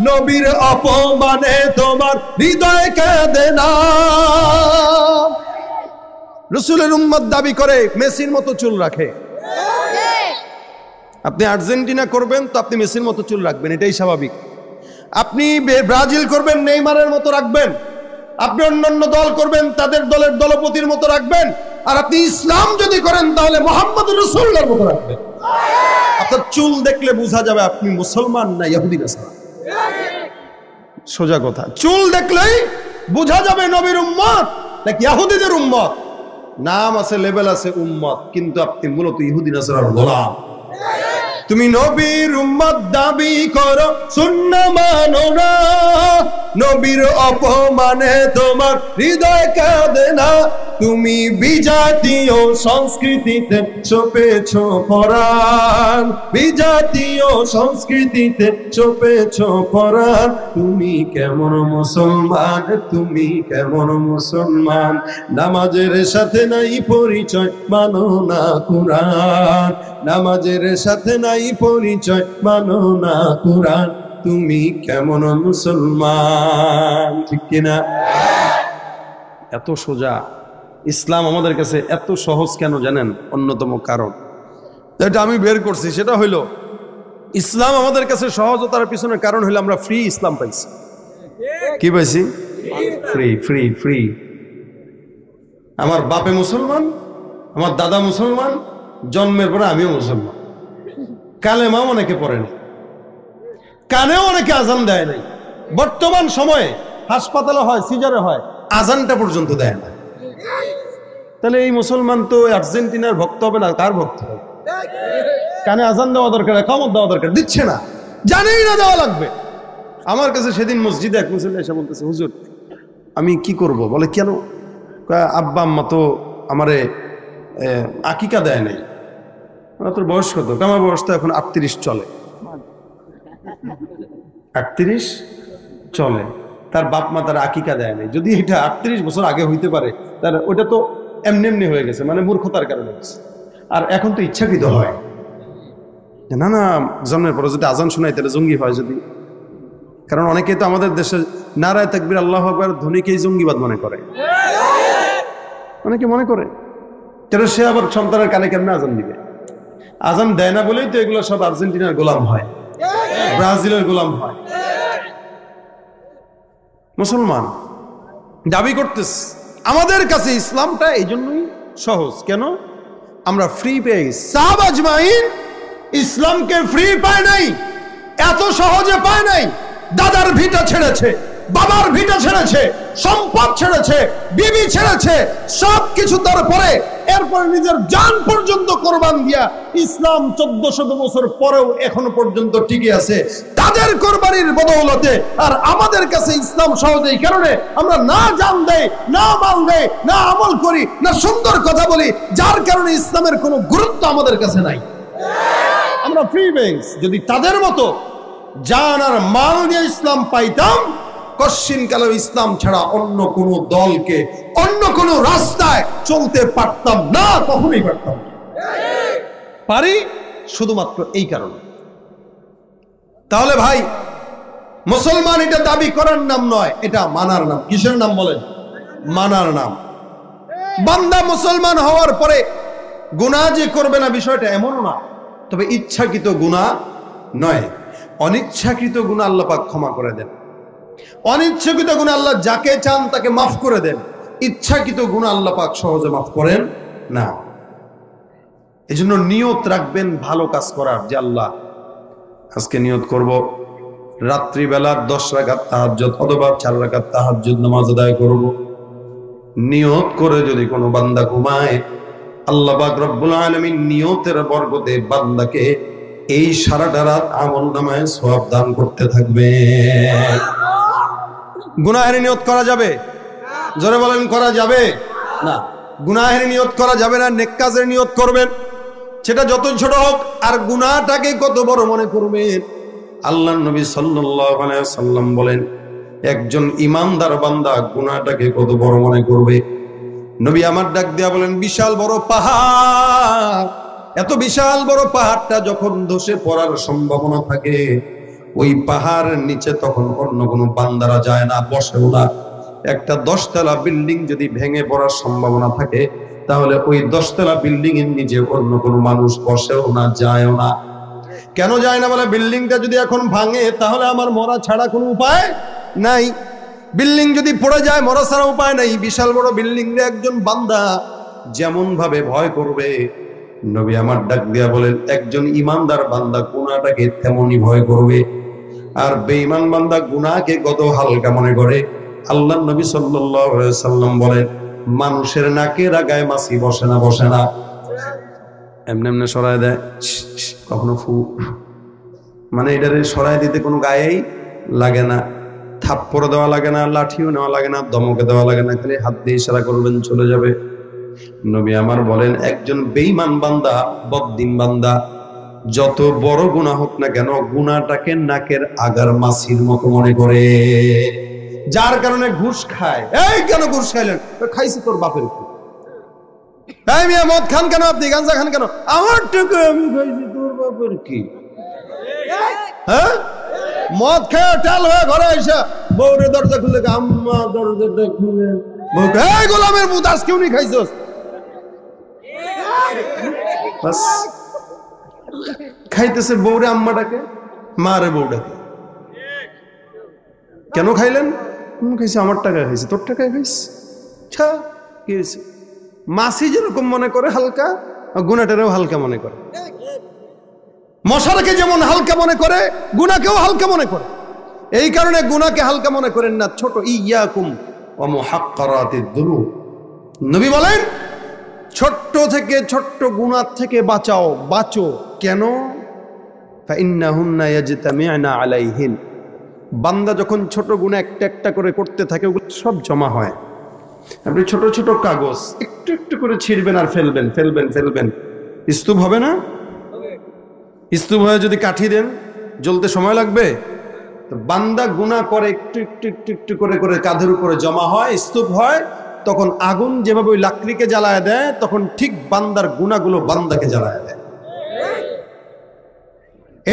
নবীর অপমানে তোমার হৃদয় কাঁদে না। রাসূলের উম্মত দাবি করে মেসির মতো চুল রাখে। আপনি আর্জেন্টিনা করবেন তো আপনি মেসির মতো চুল রাখবেন, এটাই স্বাভাবিক। আপনি ব্রাজিল করবেন, নেইমারের মতো রাখবেন। আপনি অন্যান্য দল করবেন, তাদের দলের দলপতির মতো রাখবেন। আর আপনি ইসলাম যদি করেন তাহলে মুহাম্মদ রাসূলুল্লাহর মতো রাখবেন। আপনার চুল দেখলে বোঝা যাবে আপনি মুসলমান না ইহুদি নাসারা। সোজা কথা, চুল দেখলেই বোঝা যাবে নবীর উম্মত নাকি ইহুদিদের উম্মত। নাম আছে, লেভেল আছে উম্মত, কিন্তু আপনি মূলত ইহুদি নাসারার গোলাম। তুমি নবীর উম্মত দাবি করো, সুন্নাহ মানো না, নবীর অপমানে তোমার হৃদয় কাঁদে না। তুমি বিজাতীয় সংস্কৃতিতে চপেছ পরাণ, বিজাতীয় সংস্কৃতিতে চপেছ পরাণ। তুমি কেমন মুসলমান, তুমি কেমন মুসলমান? নামাজের সাথে নাই পরিচয়, মানো না কোরআন, নামাজের সাথে নাই পরিচয়, মানো না কোরআন। তুমি কেমন মুসলমান? ঠিক কিনা? এত সোজা ইসলাম আমাদের কাছে এত সহজ কেন জানেন? অন্যতম কারণ যেটা আমি বের করছি সেটা হইল, ইসলাম আমাদের কাছে সহজতার পিছনে কারণ হইলো আমরা ফ্রি ইসলাম পাইছি। কি পাইছি? Free free free. আমার বাপে মুসলমান, আমার দাদা মুসলমান, জন্মের পরে আমিও মুসলমান। কালেমাও অনেকে পড়ে নাই, কানেও অনেকে আজান দেয় নাই। বর্তমান সময়ে হাসপাতালে হয়, সিজারে হয়, আজানটা পর্যন্ত দেয় না। তাহলে এই মুসলমান তো আর্জেন্টিনার ভক্ত হবে না, কার ভক্ত হবে? কানে আজান দেওয়া দরকার, ইকামত দেওয়া দরকার, দিচ্ছে না, জানেই না দেওয়া লাগবে। আমার কাছে সেদিন মসজিদে এক মুসল্লি এসে বলতেছে, হুজুর আমি কি করব? বলে কেন? আব্বা আম্মা তো আমারে আকিকা দেয় নাই। তোর বয়স কত? আমার বয়স তো এখন 38 চলে। 38 চলে, তার বাপ মা তার আকিকা দেয় নাই। যদি এটা 38 বছর আগে হইতে পারে, তার ওটা তো এমনি এমনি হয়ে গেছে, মানে মূর্খতার কারণে হয়েছে। আর এখন তো ইচ্ছাকৃত হয়। না না, জন্মের পরে যদি আজান শোনায় তাহলে জঙ্গি হয় যদি। কারণ অনেকে তো আমাদের দেশে নারায়ে তাকবীর আল্লাহু আকবার ধ্বনিকেই জঙ্গিবাদ মনে করে, অনেকে মনে করে। তাহলে সে আবার সন্তানের কানে কেমনে আজান দিবে? আজান দেয় না বলেই তো এগুলো সব আর্জেন্টিনার গোলাম হয়, ব্রাজিলের গোলাম হয়। মুসলমান দাবি করতেছে আমাদের কাছে ইসলামটা এই জন্যই সহজ। কেন? আমরা ফ্রি পেয়ে গেছি। সাহাবা আজমাইন ইসলামকে ফ্রি পায় নাই, এত সহজে পায় নাই। দাদার ভিটা ছেড়েছে, বাবার ভিটা ছেড়েছে, সম্পদ ছেড়েছে, বিবি ছেড়েছে, সবকিছু তারপরে এরপরে নিজের জান পর্যন্ত কোরবান দিয়া ইসলাম 1400 বছর পরেও এখনো পর্যন্ত টিকে আছে তাদের কোরবানির বদৌলতে। আর আমাদের কাছে ইসলাম সহজ এই কারণে আমরা না জান দেই, না মাল দেই, না আমল করি, না সুন্দর কথা বলি, যার কারণে ইসলামের কোনো গুরুত্ব আমাদের কাছে নাই। আমরা ফ্রি বেঙ্গস। যদি তাদের মতো জান আর মাল দিয়ে ইসলাম পাইতাম, কশ্চিন কালে ইসলাম ছাড়া অন্য কোন দলকে, অন্য কোন রাস্তায় চলতে পারতাম না, কখনোই পারতাম না। পারি শুধুমাত্র এই কারণে। তাহলে ভাই, মুসলমান এটা দাবি করার নাম নয়, এটা মানার নাম। কিসের নাম বলেন? মানার নাম। বান্দা মুসলমান হওয়ার পরে গুনাহ যে করবে না বিষয়টা এমনও না, তবে ইচ্ছাকৃত গুনাহ নয়। অনিচ্ছাকৃত গুনাহ আল্লাহ পাক ক্ষমা করে দেন। অনিচ্ছাকৃত গুনাহ আল্লাহ যাকে চান তাকে মাফ করে দেন। ইচ্ছাকৃত গুনাহ আল্লাহ পাক সহজে মাফ করেন না। এজন্য নিয়ত রাখবেন ভালো কাজ করার, যে আল্লাহ আজকে নিয়ত করব রাত্রিবেলা 10 রাকাত তাহাজ্জুদ অথবা 4 রাকাত তাহাজ্জুদ নামাজ আদায় করব। নিয়ত করে যদি কোনো বান্দা ঘুমায়, আল্লাহ পাক রব্বুল আলামিন নিয়তের বরকতে বান্দাকে এই সারাটা রাত আমলনামায় সওয়াব দান করতে থাকবে। গুনাহের নিয়ত করা যাবে? জোরে বলেন, করা যাবে না। গুনাহের নিয়ত করা যাবে না, নেক কাজের নিয়ত করবেন, সেটা যত ছোট হোক। আর গুনাহটাকে কত বড় মনে করবেন। আল্লাহর নবী সাল্লাল্লাহু আলাইহি ওয়াসাল্লাম বলেন, একজন ইমানদার বান্দা গুনাহটাকে কত বড় মনে করবে। নবী আমার ডাক দিয়া বলেন, বিশাল বড় পাহাড়, এত বিশাল বড় পাহাড়টা যখন ধসে পড়ার সম্ভাবনা থাকে, ওই পাহাড়ের নিচে তখন অন্য কোনো বান্দারা যায় না, বসেও না। একটা 10 তলা বিল্ডিং যদি ভেঙে পড়ার সম্ভাবনা থাকে, তাহলে ওই 10 তলা বিল্ডিং এর নিচে অন্য কোনো মানুষ বসেও না, যায়ও না। কেন যায় না? বলে বিল্ডিংটা যদি এখন ভাঙে তাহলে আমার মরা ছাড়া কোনো উপায় নাই। বিল্ডিং যদি পড়ে যায় মরা ছাড়া উপায় নাই। বিশাল বড় বিল্ডিং রে একজন বান্দা যেমন ভাবে ভয় করবে, নবী আমার ডাক দিয়া বলেন, একজন ইমানদার বান্দা গুনাহটাকে তেমনই ভয় করবে। আর বেঈমান বান্দা গুনাহকে কত হালকা মনে করে। আল্লাহর নবী সাল্লাল্লাহু আলাইহি সাল্লাম বলেন, মানুষের নাকের আগায় মাছি বসে না, বসে না, এমনি এমনি সরায় দেয়, কখনো ফু, মানে এটারে সরাই দিতে কোনো গায়েই লাগে না, থাপ্পড় দেওয়া লাগে না, লাঠিও নেওয়া লাগে না, ধমকে দেওয়া লাগে না, খালি হাত দিয়ে ইশারা করবেন চলে যাবে। নবী আমার বলেন, একজন বেঈমান বান্দা, বদ্দিন বান্দা, যত বড় গুনাহ হোক না কেন, গুনাহটাকে নাকের আগার মাছির মতো মনে করে। যার কারণে ঘুষ খায়। এই কেন ঘুষ খাইলেন? খাইছি তোর বাপের কি? এই মিয়া মদ খান কেন আপনি? গাঁজা খান কেন? আমার টাকা আমি খাইছি, তোর বাপের কি? হ্যাঁ, মদ খেয়ে টাল হয়ে ঘরে এসে বউরে দরজা খুলে, আম্মা দরজাটা খুলে, এই গোলামের মুদ আজকে উনি খাইছস। খাইতেছে বউরে আম্মাটাকে, মারে বউটাকে। কেন খাইলেন? খাইছে আমার টাকা, খাইছে তোর টাকায় খাইছে। কি হয়েছে? মাছি যেরকম মনে করে হালকা, গুনাহটারেও হালকা মনে করে। মশারকে যেমন হালকা মনে করে, গুনাহকেও হালকা মনে করে। এই কারণে গুনাহকে হালকা মনে করেন না। ছোট ইয়াকুম ওয়া মুহাক্কারাতিদ দুনুব, নবী বলেন, ছোট্ট থেকে ছোট্ট গুনাহ থেকে বাঁচাও, বাঁচো। কেন? ফাইন্নাহুন্না ইয়াজতামিউনা আলাইহিন, বান্দা যখন ছোট গুনাহ একটা একটা করে করতে থাকে, ওগুলো সব জমা হয়। আপনি ছোট ছোট কাগজ একটু একটু করে ছিঁড়বেন আর ফেলবেন, ফেলবেন, ফেলবেন, স্তূপ হবে না? স্তূপ হয়ে যদি কাঠি দেন, জ্বলতে সময় লাগবে? বান্দা গুনাহ করে, একটু একটু একটু একটু করে করে কাঁধের উপরে জমা হয়, স্তূপ হয়। তখন আগুন যেভাবে ওই লাকড়িকে জ্বালায় দেয়, তখন ঠিক বান্দার গুনাহগুলো বান্দাকে জ্বালায় দেয়।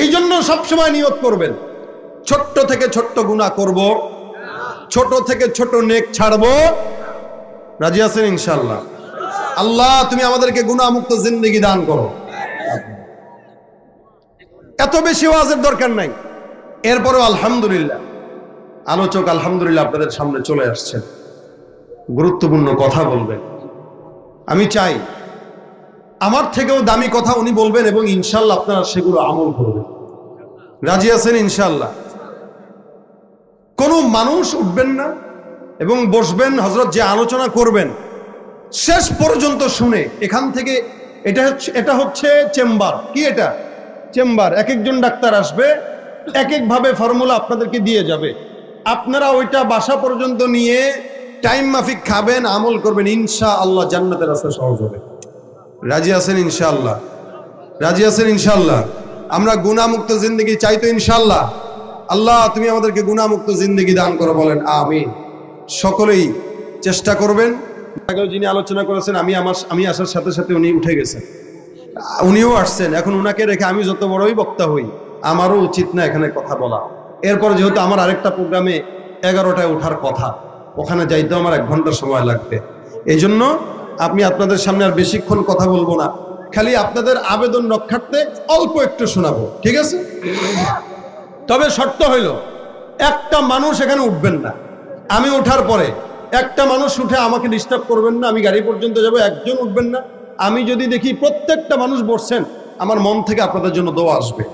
এই জন্য সবসময় নিয়ত করবেন, ছোট্ট থেকে ছোট্ট গুনাহ করব, ছোট থেকে ছোট নেক ছাড়বো। রাজি আছেন ইনশাআল্লাহ? আল্লাহ তুমি আমাদেরকে গুনাহ মুক্ত জিন্দেগি দান করো। এত বেশি ওয়াজের দরকার নাই। এরপরেও আলহামদুলিল্লাহ, আলোচক আলহামদুলিল্লাহ আপনাদের সামনে চলে আসছেন, গুরুত্বপূর্ণ কথা বলবেন। আমি চাই আমার থেকেও দামি কথা উনি বলবেন, এবং ইনশাআল্লাহ আপনারা সেগুলো আমল করবেন। রাজি আছেন ইনশাআল্লাহ? কোনো মানুষ উঠবেন না এবং বসবেন, হযরত যে আলোচনা করবেন শেষ পর্যন্ত শুনে এখান থেকে, এটা হচ্ছে চেম্বার। কি এটা? চেম্বার। এক একজন ডাক্তার আসবে, এক এক ভাবে ফর্মুলা আপনাদেরকে দিয়ে যাবে। আপনারা ওইটা বাসা পর্যন্ত নিয়ে টাইম মাফিক খাবেন, আমল করবেন, ইনশাআল্লাহ জান্নাতের রাস্তা সহজ হবে। রাজি আছেন ইনশাআল্লাহ? রাজি আছেন ইনশাআল্লাহ? আমরা গুনাহমুক্ত জিন্দেগি চাই তো ইনশাআল্লাহ? আল্লাহ তুমি আমাদেরকে গুনাহমুক্ত জিন্দেগি দান করো, বলেন আমিন। সকলেই চেষ্টা করবেন। আগেও যিনি আলোচনা করেছেন, আমি আসার সাথে সাথে উনি উঠে গেছেন, উনিও আসছেন। এখন উনাকে রেখে আমি যত বড়ই বক্তা হই, আমারও উচিত না এখানে কথা বলা। এরপর যেহেতু আমার আরেকটা প্রোগ্রামে 11টায় ওঠার কথা, ওখানে যাইতে আমার 1 ঘন্টা সময় লাগবে। এই জন্য আমি আপনাদের সামনে আর বেশিক্ষণ কথা বলবো না, খালি আপনাদের আবেদন রক্ষার্থে অল্প একটু শোনাবো, ঠিক আছে? তবে শর্ত হইল, একটা মানুষ এখানে উঠবেন না। আমি ওঠার পরে একটা মানুষ উঠে আমাকে ডিস্টার্ব করবেন না। আমি গাড়ি পর্যন্ত যাবো, একজন উঠবেন না। আমি যদি দেখি প্রত্যেকটা মানুষ বসছেন, আমার মন থেকে আপনাদের জন্য দোয়া আসবে।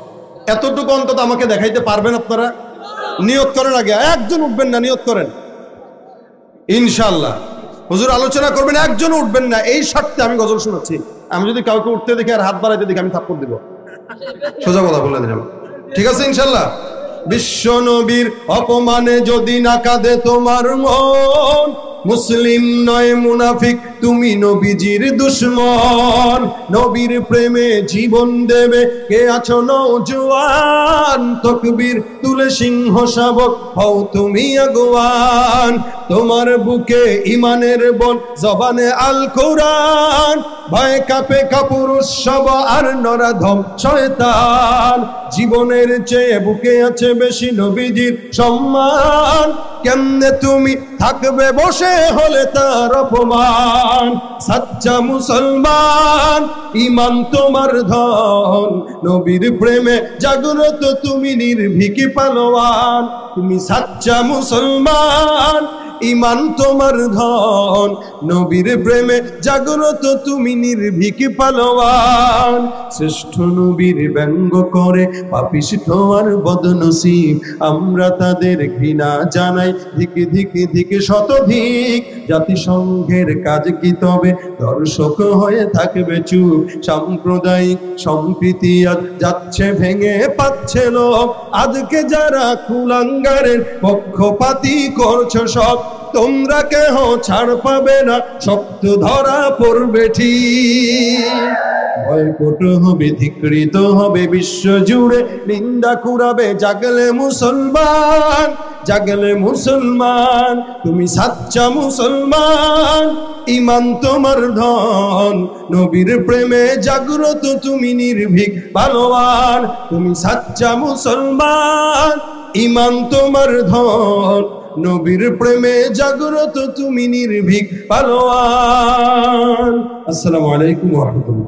এতটুকু অন্তত আমাকে দেখাইতে পারবেন আপনারা? নিয়ত করেন আগে, একজন উঠবেন না, নিয়ত করেন ইনশাআল্লাহ। হুজুর আলোচনা করবেন, একজন উঠবেন না, এই শর্তে আমি গজল শোনাচ্ছি। আমি যদি কাউকে উঠতে দেখি আর হাত বাড়াইতে দেখি, আমি থাপ্পড় দিব। সোজা কথা বলে দিলাম, ঠিক আছে ইনশাআল্লাহ? বিশ্ব নবীর অপমানে যদি না কাঁদে তোমার মন, মুসলিম নয় মুনাফিক, তুমি নবীজির দুশমন। নবীর প্রেমে জীবন দেবে কে আছো নওজোয়ান, তকবীর তুলে সিংহ শাবক হও তুমি আগুয়ান। তোমার বুকে ইমানের বল, জবানে আল কোরআন, ভয় কাঁপে কাপুরুষ সব আর নরাধম শয়তান। জীবনের চেয়ে বুকে আছে বেশি নবীজির সম্মান, কেমনে তুমি থাকবে বসে হলে তার অপমান। সাচ্চা মুসলমান ইমান তোমার ধন, নবীর প্রেমে জাগ্রত তুমি নির্ভীক পালোয়ান। তুমি সাচ্চা মুসলমান ইমান তোমার ধন, নবীর প্রেমে জাগ্রত তুমি নির্ভীক পালোয়ান। শ্রেষ্ঠ নবীর ব্যঙ্গ করে পাপিষ্ঠ আর বদনসিব, আমরা তাদের ঘৃণা জানাই ধিক ধিক ধিক শতধিক। জাতিসংঘের কাজ কি তবে দর্শক হয়ে থাকবে চুপ, সাম্প্রদায়িক সম্প্রীতি আজ যাচ্ছে ভেঙে পাচ্ছে লোক। আজকে যারা কুলাঙ্গারের পক্ষপাতী করছো সব, তোমরা কেহ ছাড় পাবে না, শক্ত ধরা পড়বে ঠিক। বয়কট হবে, ধিকৃত হবে বিশ্ব জুড়ে, নিন্দা কুড়াবে জাগলে মুসলমান, জাগলে মুসলমান। তুমি সাচ্চা মুসলমান ইমান তোমার ধন, নবীর প্রেমে জাগ্রত তুমি নির্ভীক পালোয়ান। তুমি সাচ্চা মুসলমান ইমান তোমার ধন, নবীর প্রেমে জাগ্রত তুমি নির্ভীক পালোয়ান। আসসালামু আলাইকুম ওয়া রাহমাতুল্লাহ।